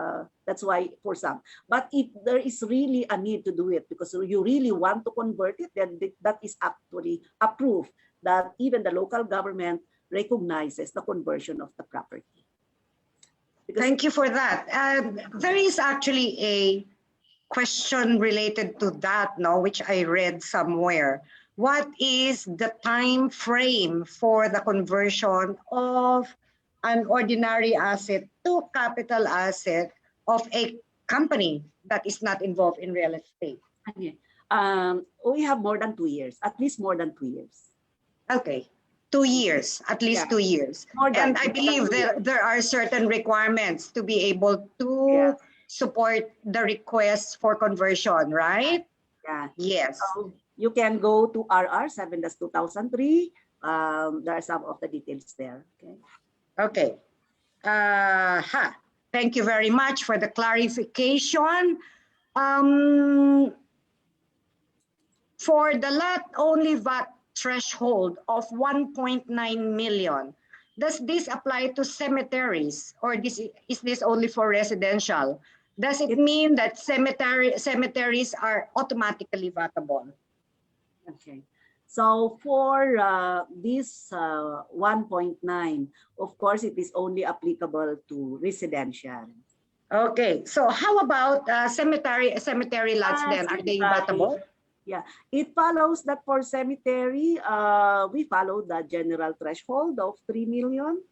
that's why for some. But if there is really a need to do it because you really want to convert it, then that is actually a proof that even the local government recognizes the conversion of the property. Because Thank you for that. There is actually a question related to that, no, which I read somewhere. What is the time frame for the conversion of an ordinary asset to capital asset of a company that is not involved in real estate? we have more than 2 years, at least more than 2 years. Okay, 2 years, at least Yeah. 2 years. More than- And I believe there are certain requirements to be able to Yeah. support the request for conversion, right? Yeah. Yes. So you can go to RR 7-2003. There are some of the details there. Okay. Okay. Thank you very much for the clarification. For the lot only VAT threshold of 1.9 million, does this apply to cemeteries or is this only for residential? Does it mean that cemeteries are automatically VATable? Okay. So for this 1.9, of course, it is only applicable to residential. Okay. So how about cemetery lots then? Are they VATable? Yeah, it follows that for cemetery, we follow the general threshold of 3 million.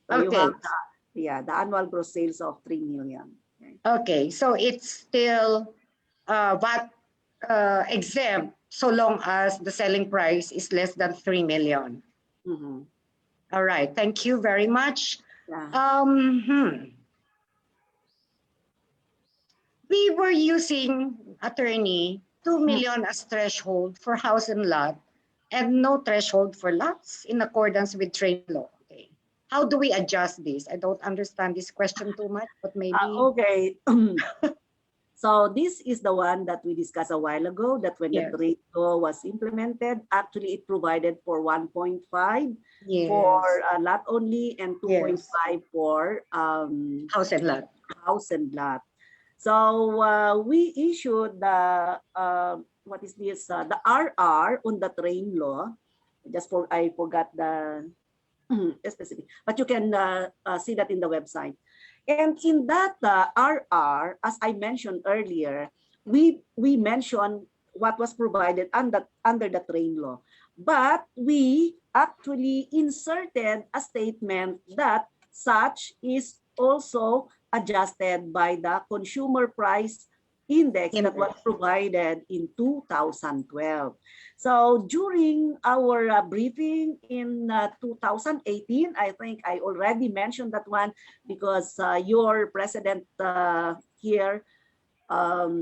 So Okay. you have the annual gross sales of 3 million. Okay, so it's still VAT exempt so long as the selling price is less than 3 million. Mm-hmm. All right, thank you very much. Yeah. We were using, attorney, 2 million as threshold for house and lot and no threshold for lots in accordance with trade law. Okay. How do we adjust this? I don't understand this question too much, but maybe. Okay. So this is the one that we discussed a while ago, that when the trade law was implemented, actually it provided for 1.5 for lot only and 2.5 for house and lot. House and lot. So we issued the what is this? The RR on the train law. I forgot the specific, but you can see that in the website. And in that RR, as I mentioned earlier, we mentioned what was provided under the train law, but we actually inserted a statement that such is also adjusted by the consumer price index that was provided in 2012. So during our briefing in 2018, I think I already mentioned that one because your president here,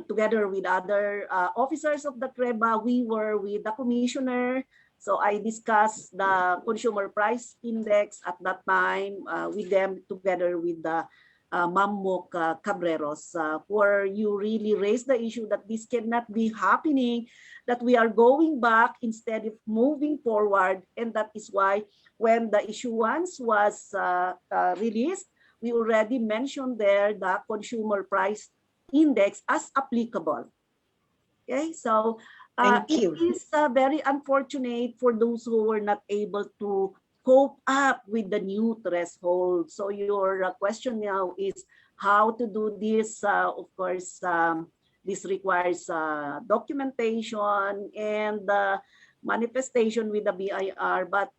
together with other officers of the CREBA, we were with the commissioner. So I discussed the consumer price index at that time with them together with the Mamok Cabreros, where you really raised the issue that this cannot be happening, that we are going back instead of moving forward. And that is why when the issuance was released, we already mentioned there the consumer price index as applicable. Okay, so it is very unfortunate for those who were not able to cope up with the new threshold. So your question now is how to do this. Of course, this requires documentation and manifestation with the BIR, but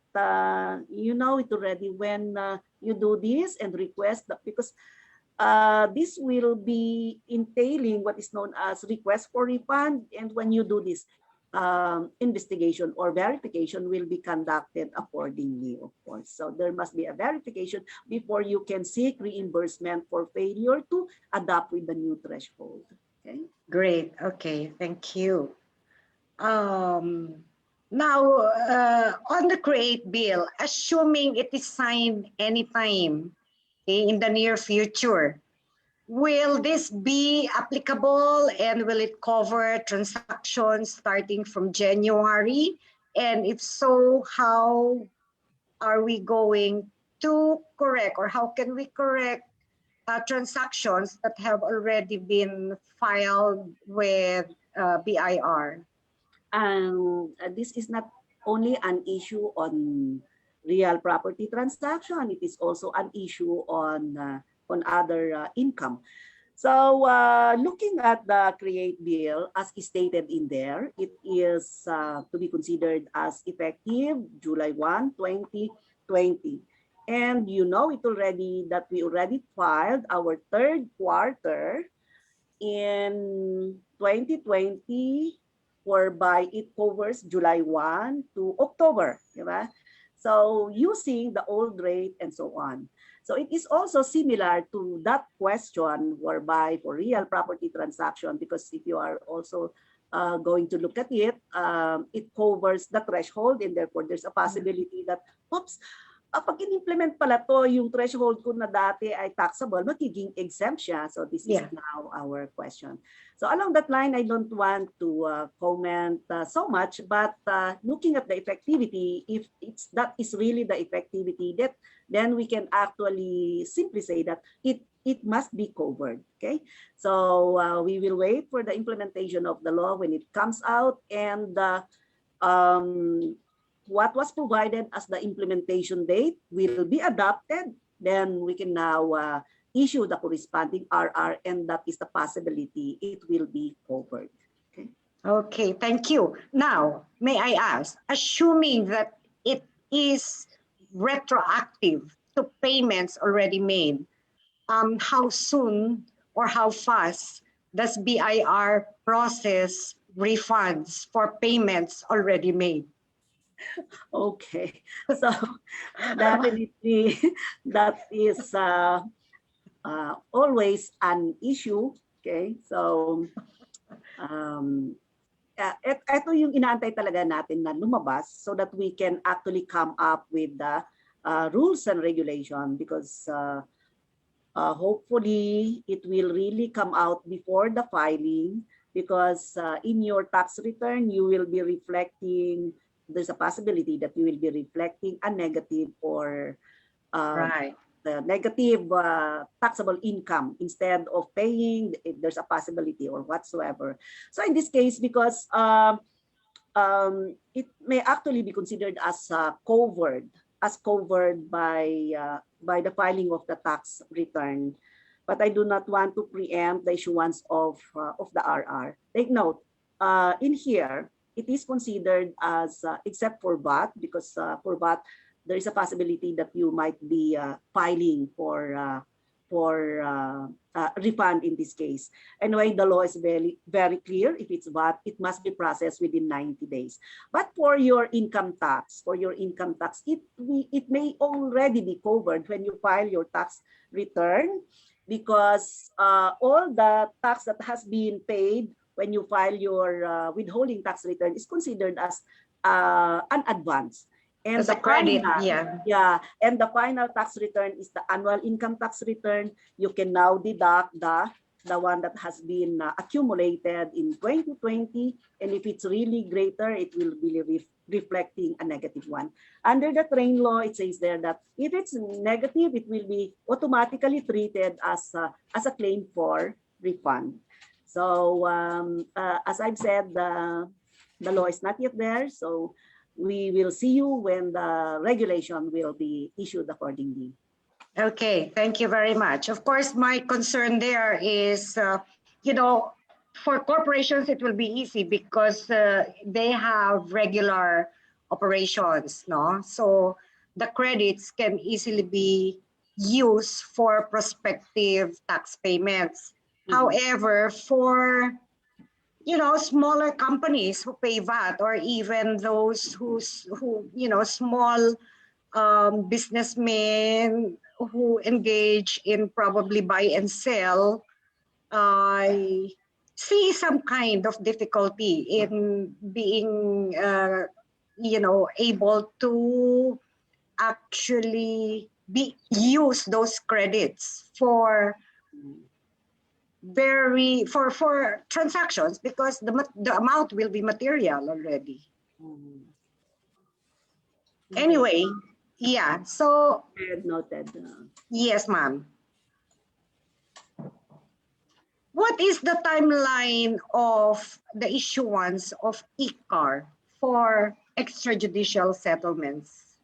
you know it already when you do this and request that, because this will be entailing what is known as request for refund, and when you do this, investigation or verification will be conducted accordingly, of course. So there must be a verification before you can seek reimbursement for failure to adapt with the new threshold. Okay. Great. Okay. Thank you. Um, Now, on the CREATE bill, assuming it is signed anytime, okay, in the near future, will this be applicable and will it cover transactions starting from January? And if so, how are we going to correct, or how can we correct transactions that have already been filed with BIR? This is not only an issue on real property transaction, it is also an issue on other income. So looking at the CREATE bill, as stated in there, it is to be considered as effective July 1, 2020. And you know it already that we already filed our third quarter in 2020, whereby it covers July 1 to October, di ba? So using the old rate and so on. So it is also similar to that question whereby for real property transaction, because if you are also going to look at it, it covers the threshold and therefore there's a possibility that, oops, pag in-implement pala to, yung threshold ko na dati ay taxable, magiging exempt siya. So this is now our question. So along that line, I don't want to comment so much, but looking at the effectivity, if that is really the effectivity, that then we can actually simply say that it must be covered. Okay, so we will wait for the implementation of the law when it comes out, and what was provided as the implementation date will be adopted. Then we can now issue the corresponding RR, and that is the possibility it will be covered. Okay. Okay, thank you. Now, may I ask, assuming that it is retroactive to payments already made, how soon or how fast does BIR process refunds for payments already made? Okay, so definitely that is always an issue. Okay, so ito yung inaantay talaga natin na lumabas so that we can actually come up with the rules and regulation, because hopefully it will really come out before the filing, because in your tax return you will be reflecting, there's a possibility that you will be reflecting a negative or Right. the negative taxable income instead of paying, if there's a possibility or whatsoever. So in this case, because it may actually be considered as covered by the filing of the tax return, but I do not want to preempt the issuance of the RR. Take note, in here it is considered as except for VAT, because for VAT there is a possibility that you might be filing for refund in this case. Anyway, the law is very, very clear. If it's VAT, it must be processed within 90 days. But for your income tax, it may already be covered when you file your tax return, because all the tax that has been paid when you file your withholding tax return is considered as an advance. And As a credit, yeah. And the final tax return is the annual income tax return. You can now deduct the one that has been accumulated in 2020, and if it's really greater, it will be reflecting a negative one. Under the train law, it says there that if it's negative, it will be automatically treated as a claim for refund. So as I've said, the law is not yet there, so we will see you when the regulation will be issued accordingly. Okay, thank you very much. Of course, my concern there is, for corporations, it will be easy because they have regular operations, no? So the credits can easily be used for prospective tax payments. However, for smaller companies who pay VAT, or even those who small businessmen who engage in probably buy and sell, see some kind of difficulty in being, able to actually use those credits for for transactions, because the amount will be material already. Anyway, yeah. So Noted. yes, ma'am. What is the timeline of the issuance of ICAR for extrajudicial settlements?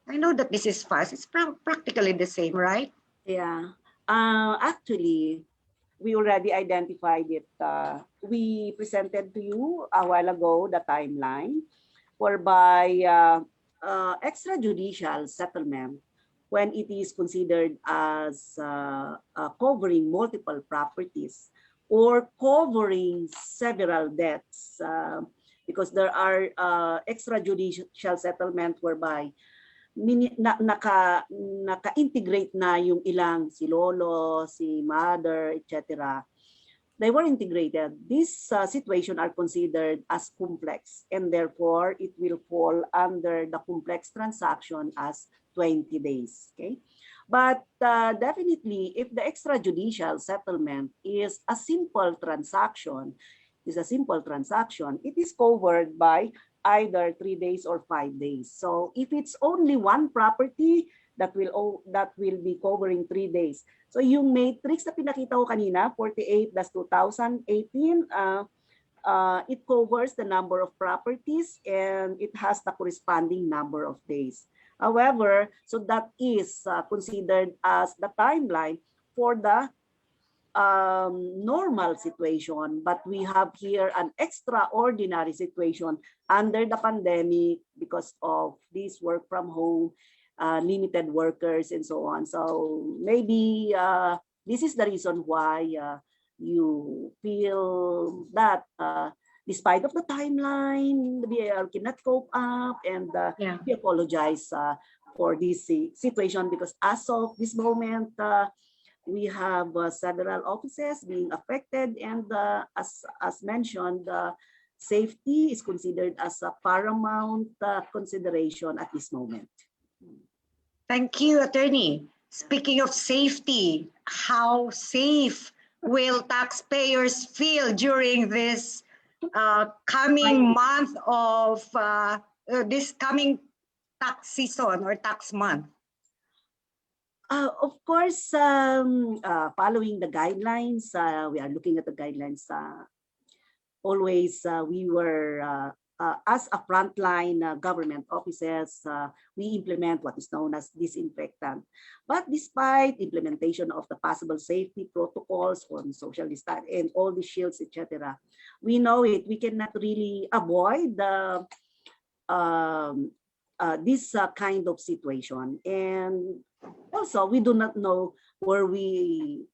I know that this is fast. It's practically the same, right? Yeah. Actually, we already identified it. We presented to you a while ago the timeline whereby extrajudicial settlement, when it is considered as covering multiple properties or covering several debts, because there are extrajudicial settlement whereby naka-integrate na yung ilang, si lolo, si mother, etc. They were integrated. These situations are considered as complex, and therefore it will fall under the complex transaction as 20 days. Okay, but definitely, if the extrajudicial settlement is a simple transaction, it is covered by either 3 days or 5 days. So if it's only one property, that will be covering 3 days. So yung matrix na pinakita ko kanina, 48-2018, it covers the number of properties and it has the corresponding number of days. However, so that is considered as the timeline for the normal situation, but we have here an extraordinary situation under the pandemic because of this work from home, limited workers and so on. So maybe this is the reason why you feel that despite of the timeline, the BIR cannot cope up, and we apologize for this situation, because as of this moment, we have several offices being affected, and as mentioned, safety is considered as a paramount consideration at this moment. Thank you, Attorney. Speaking of safety, how safe will taxpayers feel during this coming month of this coming tax season or tax month? Of course, following the guidelines, we are looking at the guidelines. Always, we were, as a frontline government offices, we implement what is known as disinfectant. But despite implementation of the possible safety protocols on social distance and all the shields, etc., we know it. We cannot really avoid the this kind of situation, and also we do not know where we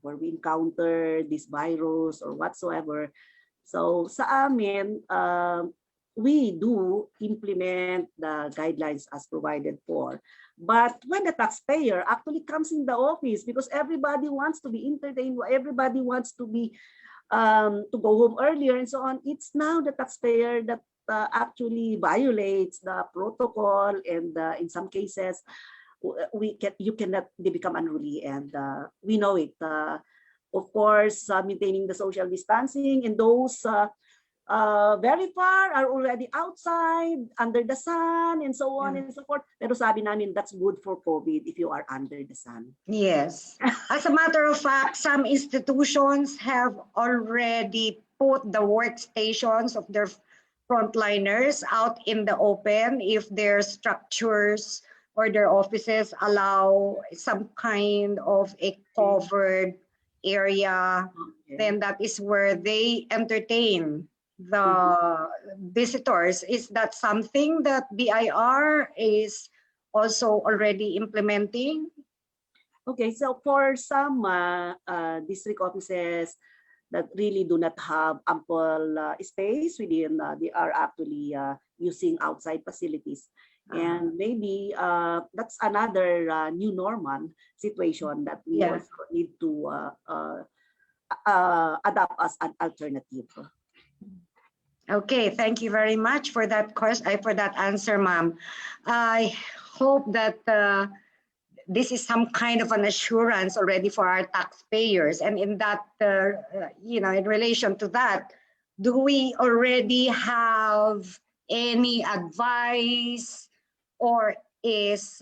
encounter this virus or whatsoever. So sa amin, we do implement the guidelines as provided for. But when the taxpayer actually comes in the office, because everybody wants to be entertained, everybody wants to be to go home earlier and so on, it's now the taxpayer that actually violates the protocol, and in some cases you cannot, they become unruly, and we know it. Of course, maintaining the social distancing, and those very far are already outside under the sun and so on and so forth. Pero sabi namin, that's good for COVID if you are under the sun. Yes. As a matter of fact, some institutions have already put the workstations of their frontliners out in the open if their structures or their offices allow some kind of a covered area. Then that is where they entertain the visitors. Is that something that BIR is also already implementing? Okay, so for some district offices that really do not have ample space within, they are actually using outside facilities. And maybe that's another new normal situation that we also need to adopt as an alternative. Okay, thank you very much for that for that answer, ma'am. I hope that this is some kind of an assurance already for our taxpayers. And in that, in relation to that, do we already have any advice, or is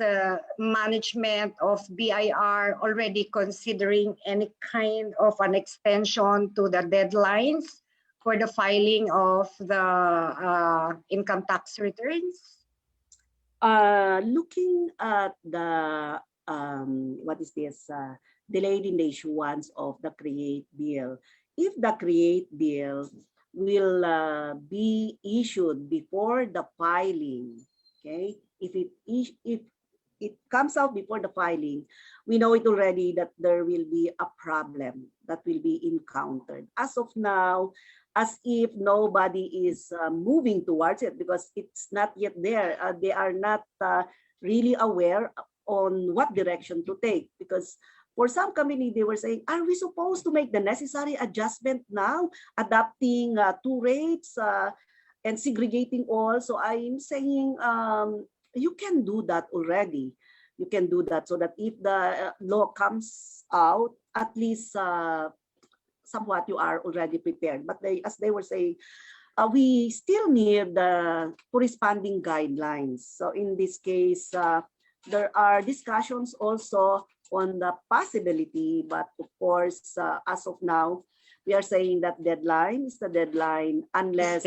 management of BIR already considering any kind of an extension to the deadlines for the filing of the income tax returns? Looking at the what is this delayed in the issuance of the CREATE bill, if the CREATE bill will be issued before the filing, okay, if it comes out before the filing, we know it already that there will be a problem that will be encountered. As of now, as if nobody is moving towards it because it's not yet there. They are not really aware on what direction to take, because for some company, they were saying, are we supposed to make the necessary adjustment now, adapting two rates and segregating all? So I'm saying you can do that already. You can do that so that if the law comes out, at least somewhat you are already prepared. But as they were saying, we still need the corresponding guidelines. So in this case, there are discussions also on the possibility, but of course, as of now, we are saying that deadline is the deadline unless,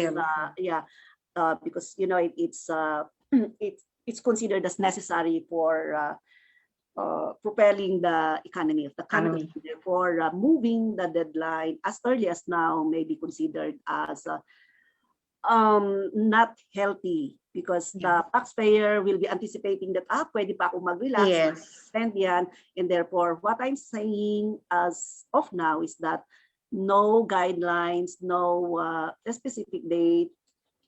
because it's considered as necessary for propelling the economy of the country. Therefore, moving the deadline as early as now may be considered as not healthy, because the taxpayer will be anticipating that pwede pa ako mag-relax, and therefore what I'm saying as of now is that no guidelines, no specific date,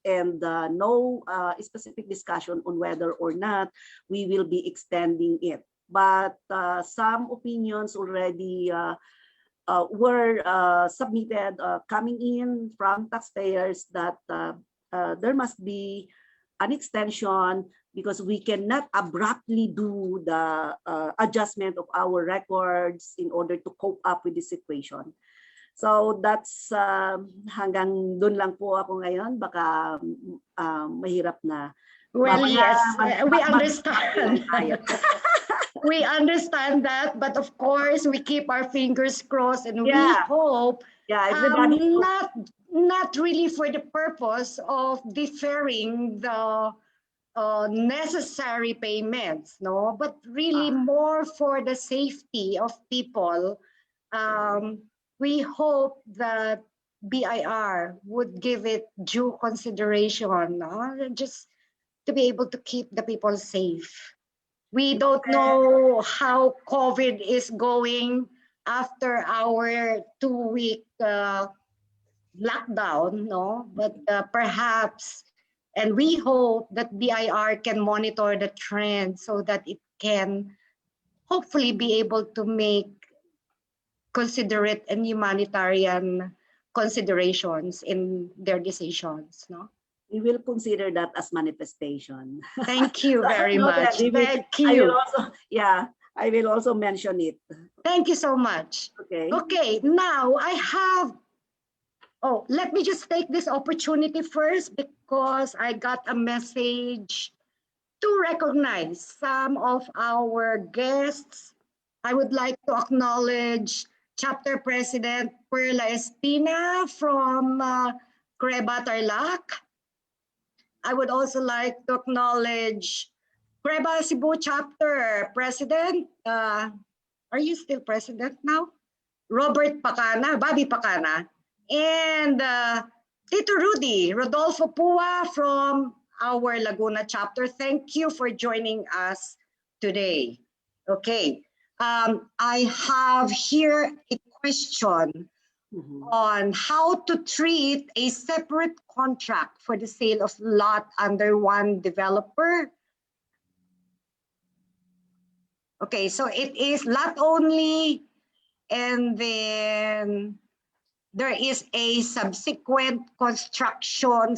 and no specific discussion on whether or not we will be extending it. But some opinions already were submitted coming in from taxpayers that there must be an extension because we cannot abruptly do the adjustment of our records in order to cope up with the situation. So that's hanggang dun lang po ako ngayon. Baka mahirap na. Well, yes, we understand. We understand that, but of course we keep our fingers crossed, and we hope not really for the purpose of deferring the necessary payments, no, but really more for the safety of people. We hope that BIR would give it due consideration, no? Just to be able to keep the people safe. We don't know how COVID is going after our 2-week lockdown, no? But perhaps, and we hope that BIR can monitor the trend so that it can hopefully be able to make considerate and humanitarian considerations in their decisions, no? We will consider that as manifestation. Thank you very much. Thank you. I will also mention it. Thank you so much. Okay, now I have, let me just take this opportunity first because I got a message to recognize some of our guests. I would like to acknowledge Chapter President Perla Espina from CREBA Tarlac. I would also like to acknowledge CREBA Cebu Chapter President. Are you still president now? Robert Pacana, Bobby Pacana. And Tito Rudy, Rodolfo Pua from our Laguna chapter. Thank you for joining us today. Okay, I have here a question on how to treat a separate contract for the sale of lot under one developer. Okay, so it is lot only and then there is a subsequent construction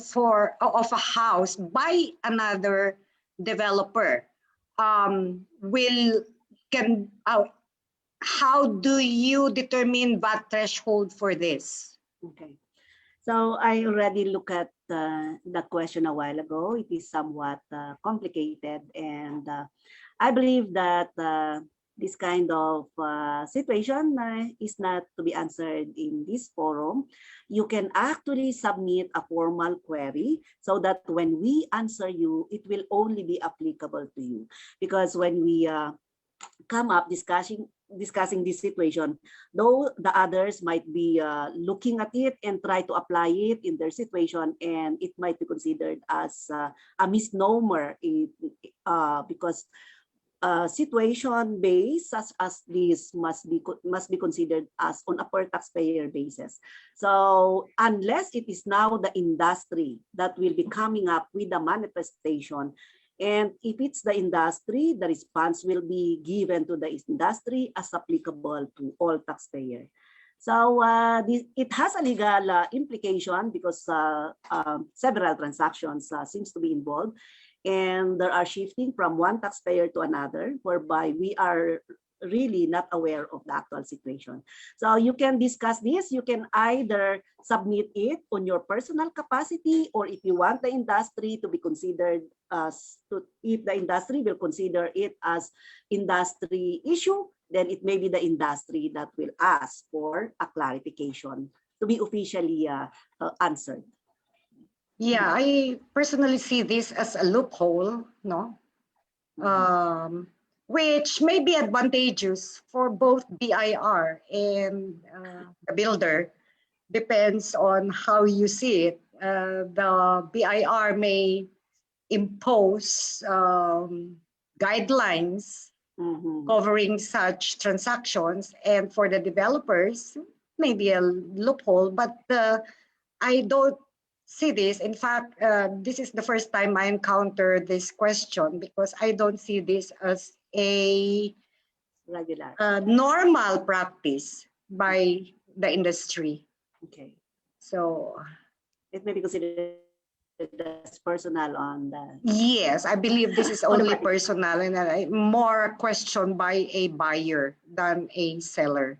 of a house by another developer. How do you determine that threshold for this? Okay. So I already looked at the question a while ago. It is somewhat complicated, and I believe that this kind of situation is not to be answered in this forum. You can actually submit a formal query so that when we answer you, it will only be applicable to you. Because when we come up discussing this situation, though the others might be looking at it and try to apply it in their situation, and it might be considered as a misnomer because situation based such as this must be considered as on a per taxpayer basis. So unless it is now the industry that will be coming up with the manifestation, and if it's the industry, the response will be given to the industry as applicable to all taxpayers. So it has a legal implication because several transactions seems to be involved, and there are shifting from one taxpayer to another, whereby we are really not aware of the actual situation. So you can discuss this. You can either submit it on your personal capacity, or if you want the industry to be considered if the industry will consider it as industry issue, then it may be the industry that will ask for a clarification to be officially answered. Yeah, I personally see this as a loophole, no? Which may be advantageous for both BIR and the builder. Depends on how you see it. The BIR may impose guidelines covering such transactions, and for the developers, maybe a loophole, but I don't see this. In fact, this is the first time I encounter this question, because I don't see this as a regular normal practice by the industry. Okay. So it may be considered as personal on the... Yes, I believe this is only party. personal and more question by a buyer than a seller.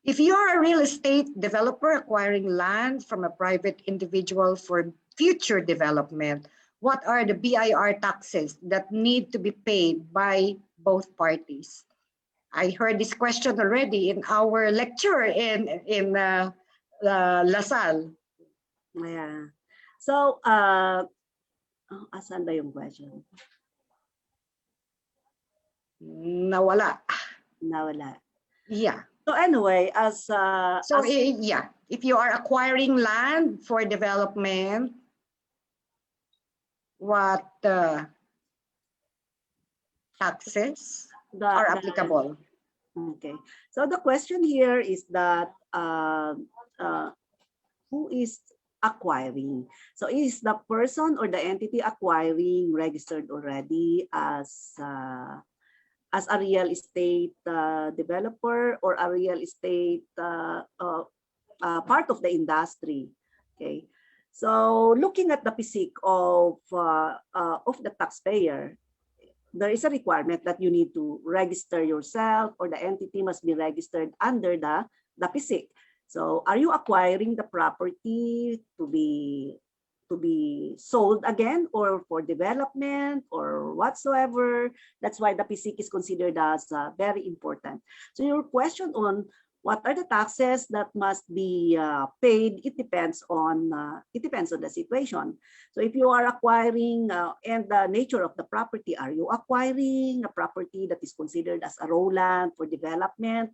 If you are a real estate developer acquiring land from a private individual for future development, what are the BIR taxes that need to be paid by both parties? I heard this question already in our lecture in LaSalle. Yeah. So, asan ba yung question? Nawala. Nawala. Yeah. So anyway, yeah, if you are acquiring land for development, what taxes are applicable? Okay. So the question here is that who is acquiring? So is the person or the entity acquiring registered already as a real estate developer or a real estate part of the industry? Okay. So looking at the PISIC of the taxpayer, there is a requirement that you need to register yourself, or the entity must be registered under the PISIC. So are you acquiring the property to be sold again, or for development, or whatsoever? That's why the PISIC is considered as very important. So your question on what are the taxes that must be paid, it depends on the situation. So if you are acquiring and the nature of the property, are you acquiring a property that is considered as a raw land for development?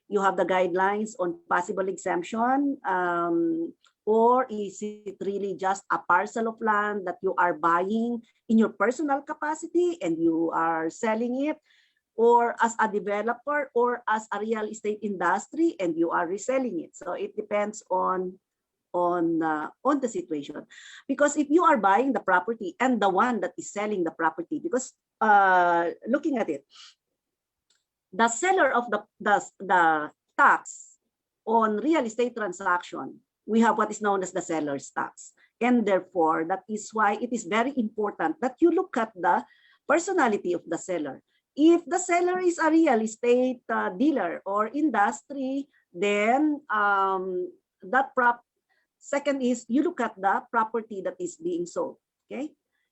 You have the guidelines on possible exemption, or is it really just a parcel of land that you are buying in your personal capacity and you are selling it, or as a developer, or as a real estate industry and you are reselling it? So it depends on the situation. Because if you are buying the property and the one that is selling the property, because looking at it, the seller of the tax on real estate transaction, we have what is known as the seller's tax. And therefore, that is why it is very important that you look at the personality of the seller. If the seller is a real estate dealer or industry, then second is you look at the property that is being sold. Okay,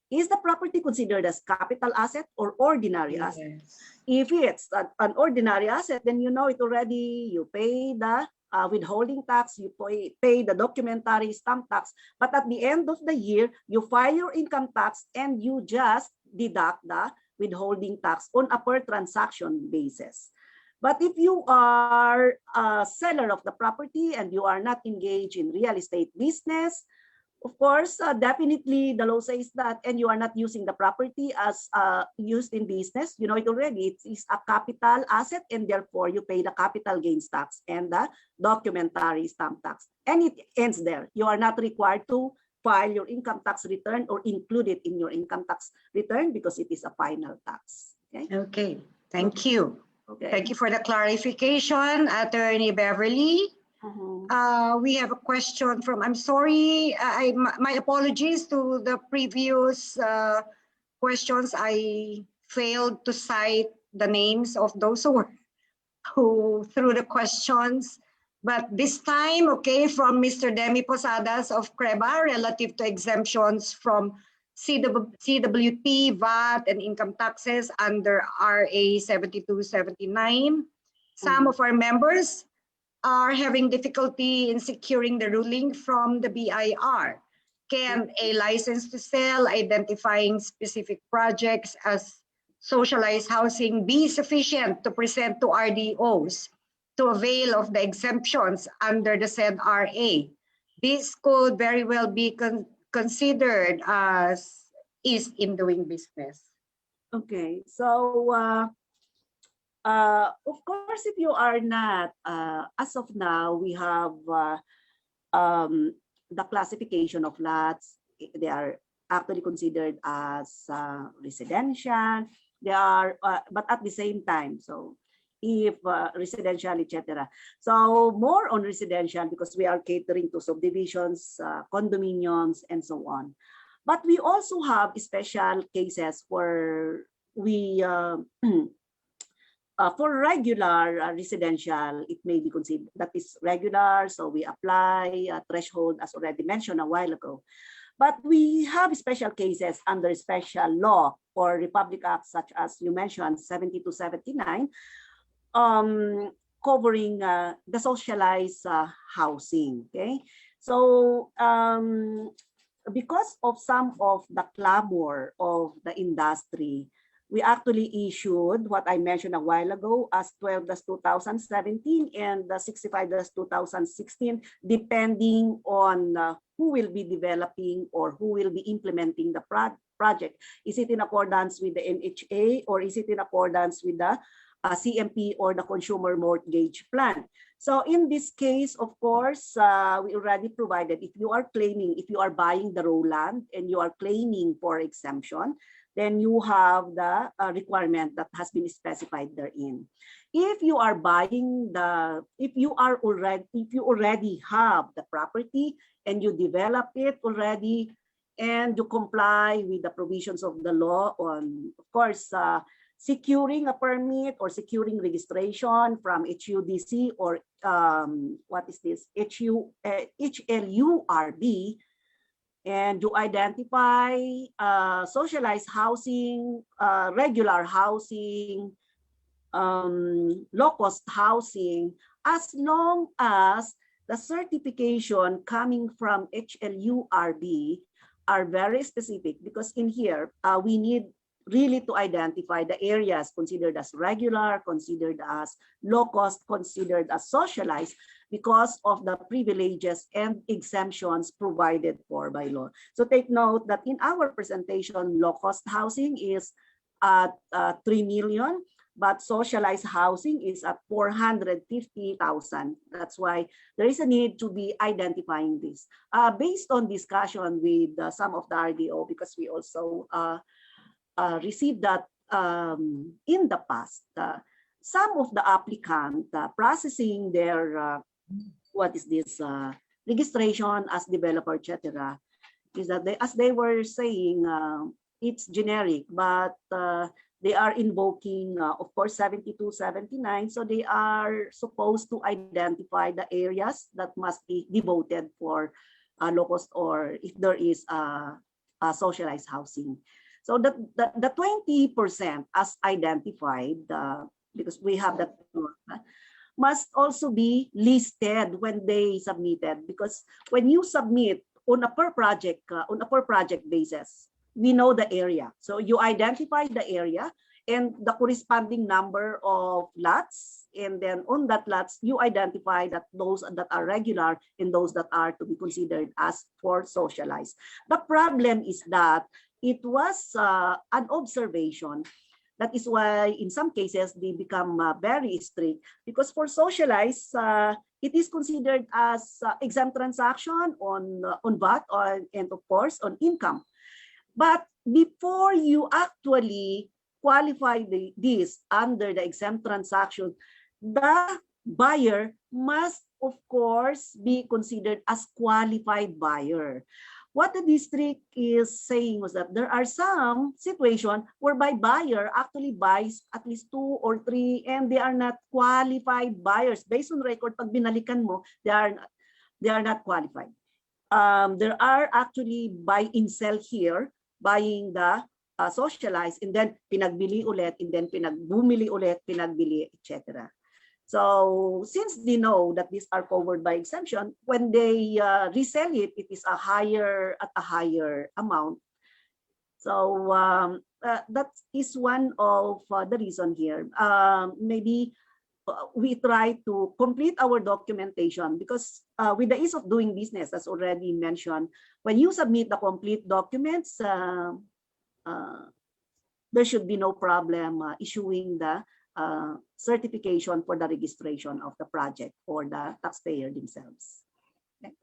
is the property considered as capital asset or ordinary asset? Yes. If it's an ordinary asset, then you know it already. You pay the withholding tax, you pay the documentary stamp tax, but at the end of the year, you file your income tax and you just deduct the withholding tax on a per transaction basis. But if you are a seller of the property and you are not engaged in real estate business, of course, definitely the law says that, and you are not using the property as used in business, you know it already, it is a capital asset, and therefore you pay the capital gains tax and the documentary stamp tax. And it ends there. You are not required to file your income tax return or include it in your income tax return because it is a final tax. Okay. Okay, thank you. Okay. Thank you for the clarification, Attorney Beverly. We have a question from, I'm sorry, my apologies to the previous questions. I failed to cite the names of those who threw the questions. But this time, okay, from Mr. Demi Posadas of CREBA relative to exemptions from CWT, VAT, and income taxes under RA 7279. Some of our members are having difficulty in securing the ruling from the BIR. Can a license to sell identifying specific projects as socialized housing be sufficient to present to RDOs to avail of the exemptions under the said RA? This could very well be considered as ease in doing business. Okay, so of course, if you are not, as of now, we have the classification of lots. They are actually considered as residential. They are, but at the same time, so if residential, etc. So more on residential because we are catering to subdivisions, condominiums, and so on. But we also have special cases where we for regular residential, it may be considered that is regular, so we apply a threshold as already mentioned a while ago. But we have special cases under special law or Republic Act, such as you mentioned, 7279, covering the socialized housing. Okay, so because of some of the clamor of the industry, we actually issued what I mentioned a while ago as 12-2017 and 65-2016, depending on who will be developing or who will be implementing the project. Is it in accordance with the NHA or is it in accordance with the CMP or the Consumer Mortgage Plan? So in this case, of course, we already provided, if you are claiming, if you are buying the raw land and you are claiming for exemption, then you have the requirement that has been specified therein. If you are buying if you already have the property and you develop it already and you comply with the provisions of the law on, of course, securing a permit or securing registration from HUDC or what is this, HLURB, and you identify socialized housing, regular housing, low-cost housing, as long as the certification coming from HLURB are very specific, because in here, we need really to identify the areas considered as regular, considered as low-cost, considered as socialized, because of the privileges and exemptions provided for by law. So take note that in our presentation, low-cost housing is at 3 million, but socialized housing is at 450,000. That's why there is a need to be identifying this. Based on discussion with some of the RDO, because we also received that in the past. some of the applicant processing their registration as developer, etc., is that they, as they were saying, it's generic, but they are invoking, of course, 72, 79. So they are supposed to identify the areas that must be devoted for low-cost, or if there is socialized housing. So the 20% as identified, because we have that, must also be listed when they submitted, because when you submit on a per project basis, we know the area. So you identify the area and the corresponding number of lots, and then on that lots you identify that those that are regular and those that are to be considered as for socialized. The problem is that it was an observation. That is why in some cases they become very strict, because for socialized, it is considered as exempt transaction on VAT, and of course on income. But before you actually qualify this under the exempt transaction, the buyer must of course be considered as qualified buyer. What the district is saying was that there are some situations whereby buyer actually buys at least 2 or 3 and they are not qualified buyers. Based on record, pag binalikan mo, they are not qualified. There are actually buy in sell here, buying the socialized, and then pinagbili ulit, and then bumili ulit, pinagbili, etc. So since they know that these are covered by exemption, when they resell it, it is at a higher amount. So that is one of the reason here. Maybe we try to complete our documentation, because with the ease of doing business, as already mentioned, when you submit the complete documents, there should be no problem issuing the certification for the registration of the project for the taxpayer themselves. Okay.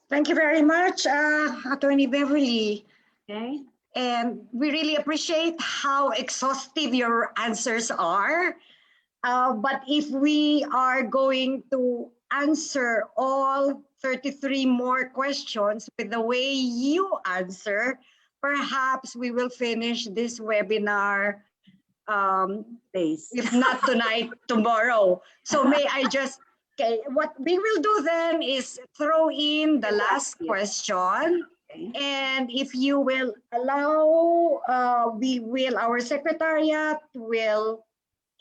Thank you very much, Attorney Beverly. Okay. And we really appreciate how exhaustive your answers are. But if we are going to answer all 33 more questions with the way you answer, perhaps we will finish this webinar, if not tonight, tomorrow. So may I just, okay, what we will do then is throw in the last question. Okay. And if you will allow, our secretariat will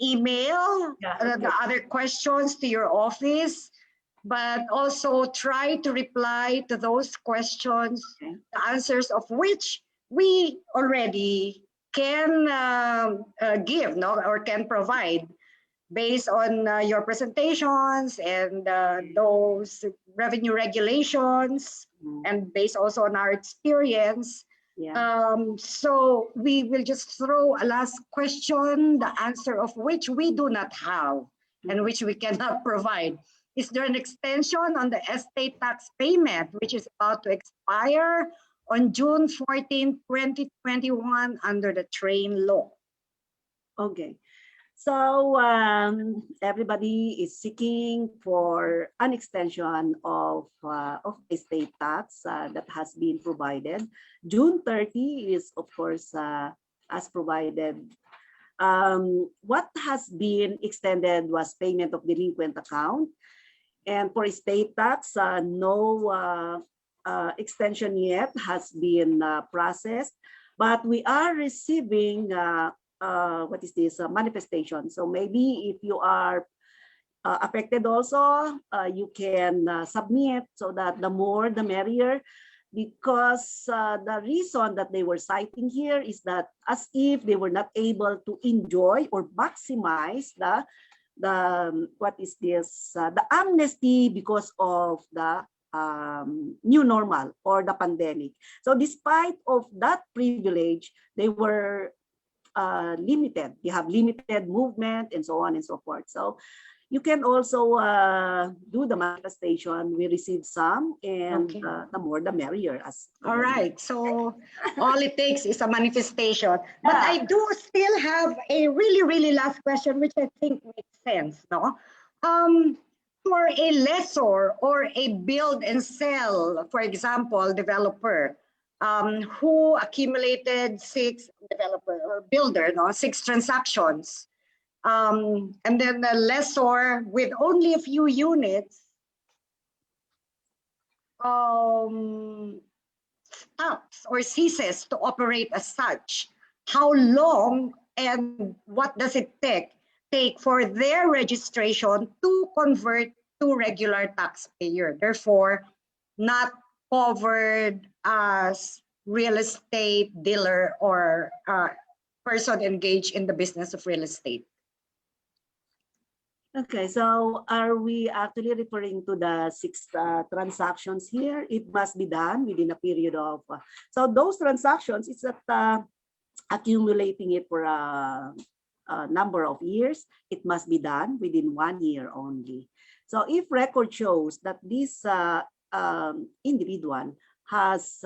email the other questions to your office, but also try to reply to those questions, the answers of which we already can give, or can provide based on your presentations and those revenue regulations, and based also on our experience. Yeah. So we will just throw a last question, the answer of which we do not have and which we cannot provide. Is there an extension on the estate tax payment, which is about to expire on June 14, 2021 under the train law? Okay. So everybody is seeking for an extension of estate tax that has been provided. June 30 is, of course, as provided. What has been extended was payment of delinquent account. And for estate tax, no extension yet has been processed, but we are receiving manifestation. So maybe if you are affected also, you can submit, so that the more the merrier, because the reason that they were citing here is that as if they were not able to enjoy or maximize the amnesty because of the new normal or the pandemic. So despite of that privilege, they were limited. They have limited movement and so on and so forth. So You can also do the manifestation. We receive some, and Okay. the more the merrier. All right. So all it takes is a manifestation. But Yeah. I do still have a really, really last question, which I think makes sense. No, for a lessor or a build and sell, for example, developer, who accumulated six developer or builder, no, six transactions, and then the lessor with only a few units. Stops or ceases to operate as such, how long and what does it take for their registration to convert to regular taxpayer? Therefore, not covered as real estate dealer or person engaged in the business of real estate. Okay, so are we actually referring to the six transactions here? It must be done within a period of, so those transactions, it's that accumulating it for a number of years, it must be done within 1 year only. So if record shows that this individual has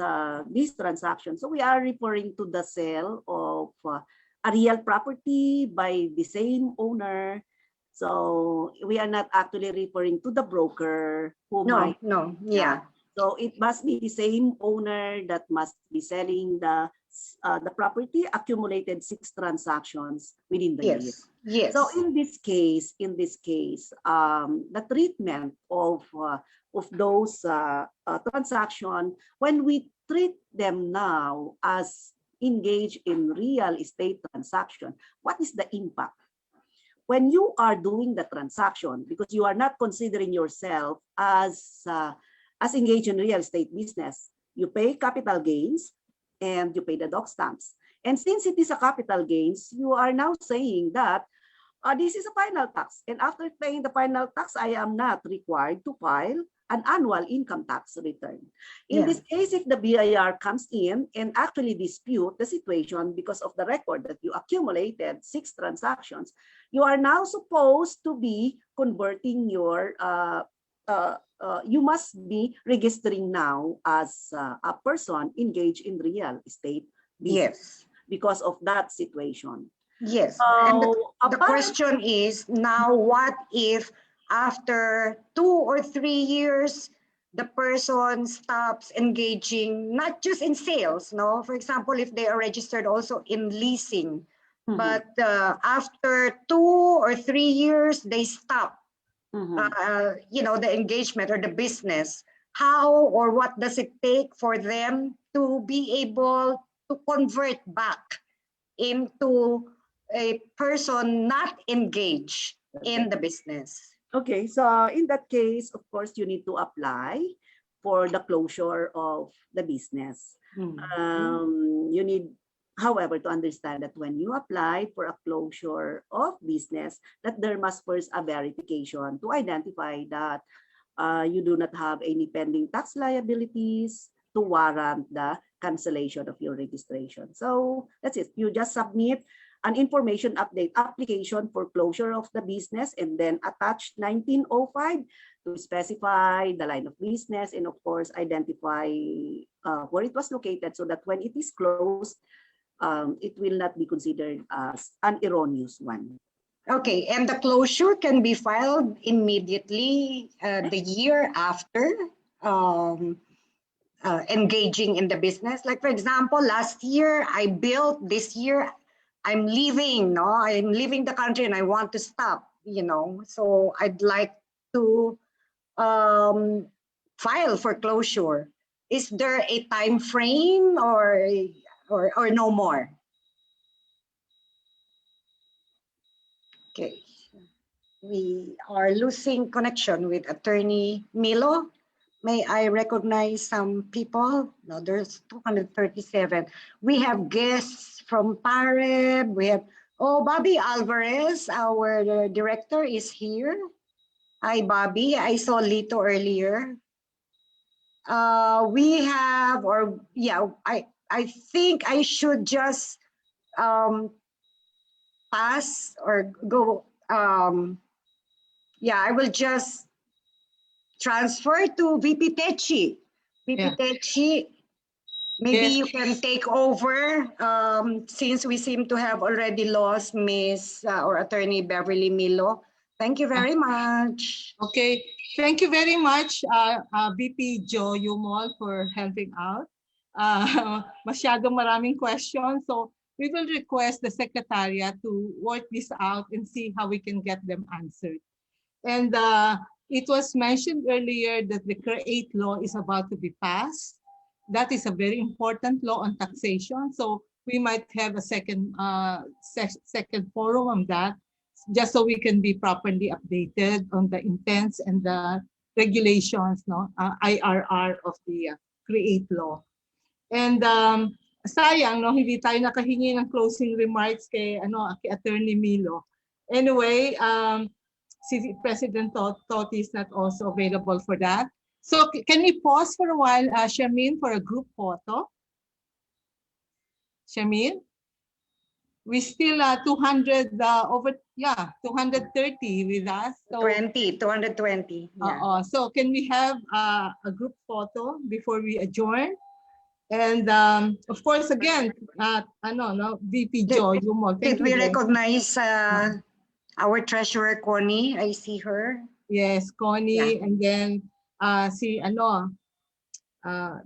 this transaction, so we are referring to the sale of a real property by the same owner. So we are not actually referring to the broker who might. No, yeah. So it must be the same owner that must be selling the property, accumulated 6 transactions within the year. Yes. So in this case, the treatment of those transactions, when we treat them now as engaged in real estate transaction, what is the impact? When you are doing the transaction, because you are not considering yourself as engaged in real estate business, you pay capital gains and you pay the doc stamps. And since it is a capital gains, you are now saying that this is a final tax. And after paying the final tax, I am not required to file an annual income tax return. In this case, if the BIR comes in and actually dispute the situation because of the record that you accumulated 6 transactions, you are now supposed to be converting your, you must be registering now as a person engaged in real estate business because of that situation. Yes, and the question is now, what if after 2 or 3 years, the person stops engaging, not just in sales, no? For example, if they are registered also in leasing, but after 2 or 3 years, they stop, the engagement or the business. How or what does it take for them to be able to convert back into a person not engaged in the business? Okay, so in that case, of course, you need to apply for the closure of the business. You need, however, to understand that when you apply for a closure of business, that there must first a verification to identify that you do not have any pending tax liabilities to warrant the cancellation of your registration. So that's it. You just submit an information update application for closure of the business and then attach 1905 to specify the line of business and of course identify where it was located so that when it is closed, it will not be considered as an erroneous one. Okay, and the closure can be filed immediately the year after engaging in the business. Like for example, last year I built, this year I'm leaving, I'm leaving the country and I want to stop, so I'd like to file for closure. Is there a time frame or no more? Okay, we are losing connection with Attorney Milo. May I recognize some people? No, there's 237. We have guests from PAREB. We have, Bobby Alvarez, our director, is here. Hi, Bobby. I saw Lito earlier. We have, I think I should just pass or go Yeah, I will just transfer to VP Techi. VP Yeah. Techi, maybe Yes. you can take over since we seem to have already lost Miss or Attorney Beverly Milo. Thank you very much. Okay. Thank you very much, VP Joe Yumol, for helping out. Masyadong maraming questions. So we will request the Secretariat to work this out and see how we can get them answered. And it was mentioned earlier that the CREATE law is about to be passed. That is a very important law on taxation. So we might have a second forum on that, just so we can be properly updated on the intents and the regulations, no, IRR of the CREATE law. And sayang, no, hindi tayo nakahingi ng closing remarks kay Attorney Milo. Anyway, si President Toti is not also available for that. So can we pause for a while, Shamin, for a group photo? Shamin? We still 200 230 with us. So 220. Yeah. So can we have a group photo before we adjourn? And of course, again, VP Joe, Did we recognize our treasurer Connie? I see her. Yes, Connie, Yeah. and then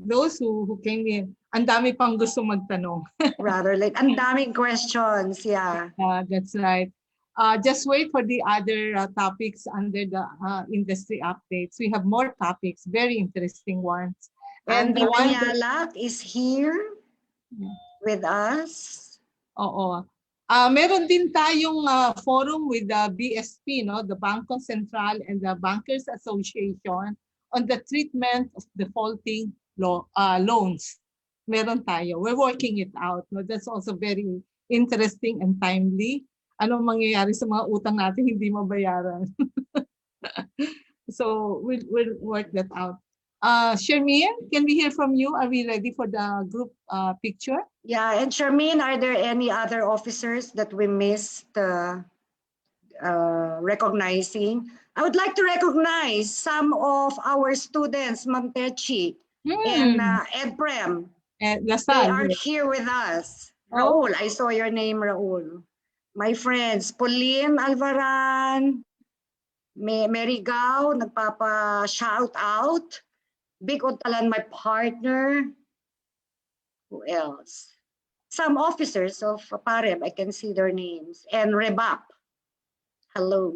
those who came in. Ang dami pang gusto magtanong. Rather like ang daming questions. Yeah. That's right. Just wait for the other topics under the industry updates. We have more topics, very interesting ones. And the one Yalak is here with us. Oo. Meron din tayong forum with the BSP, no, the Bangko Sentral and the Bankers Association on the treatment of defaulting loans. Meron tayo. We're working it out. No? That's also very interesting and timely. Anong mangyayari sa mga utang natin hindi mabayaran? So we'll work that out. Shermine, can we hear from you? Are we ready for the group picture? Yeah, and Charmaine, are there any other officers that we missed recognizing? I would like to recognize some of our students, Ma'am Techi and Edprem. They are here with us. Raul, I saw your name, Raul. My friends, Pauline Alvaran, Mary Gao, nagpapa-shout out. Big Otalan, my partner. Who else? Some officers of Pareb, I can see their names. And Rebap. Hello.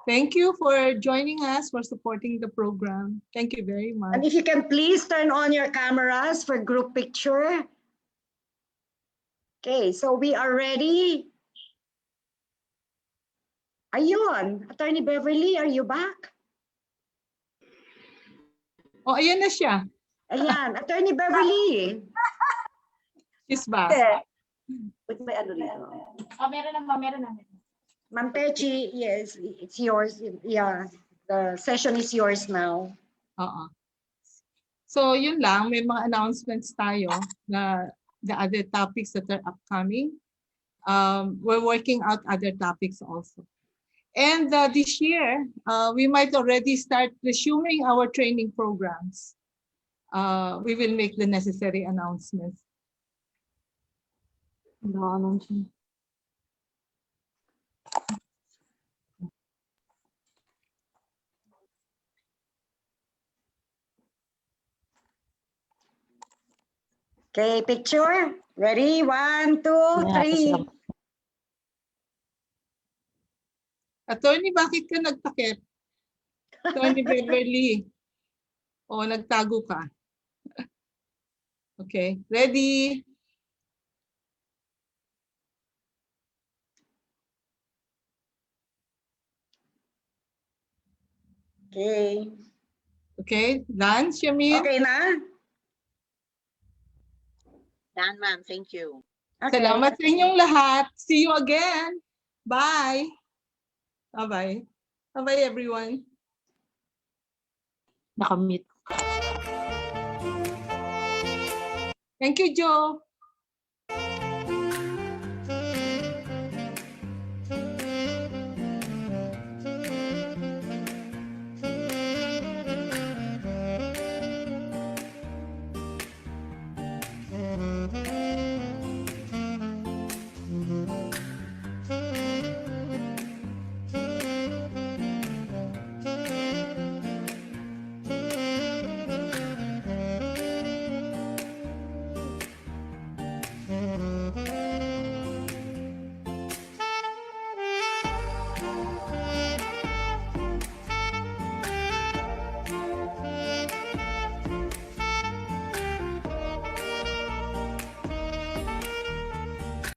Thank you for joining us, for supporting the program. Thank you very much. And if you can please turn on your cameras for group picture. Okay, so we are ready. Ayun, Attorney Beverly, are you back? Oh, ayan na siya. Ayan, Attorney Beverly. She's back. Wait, may ano dito? Meron na. Ma'am Techi, yes, it's yours. Yeah, the session is yours now. So yun lang, may mga announcements tayo na the other topics that are upcoming. We're working out other topics also. And this year, we might already start resuming our training programs. We will make the necessary announcements. Okay, picture. Ready? 1, 2, 3. Attorney, bakit ka nagtakip? Attorney Beverly. O, nagtago ka. Okay, ready? Okay. Okay, done, Shamin? Okay na? Done, ma'am. Thank you. Okay. Salamat sa inyong lahat. See you again. Bye. Bye-bye. Bye-bye, everyone. Nakamute. Thank you, Joe.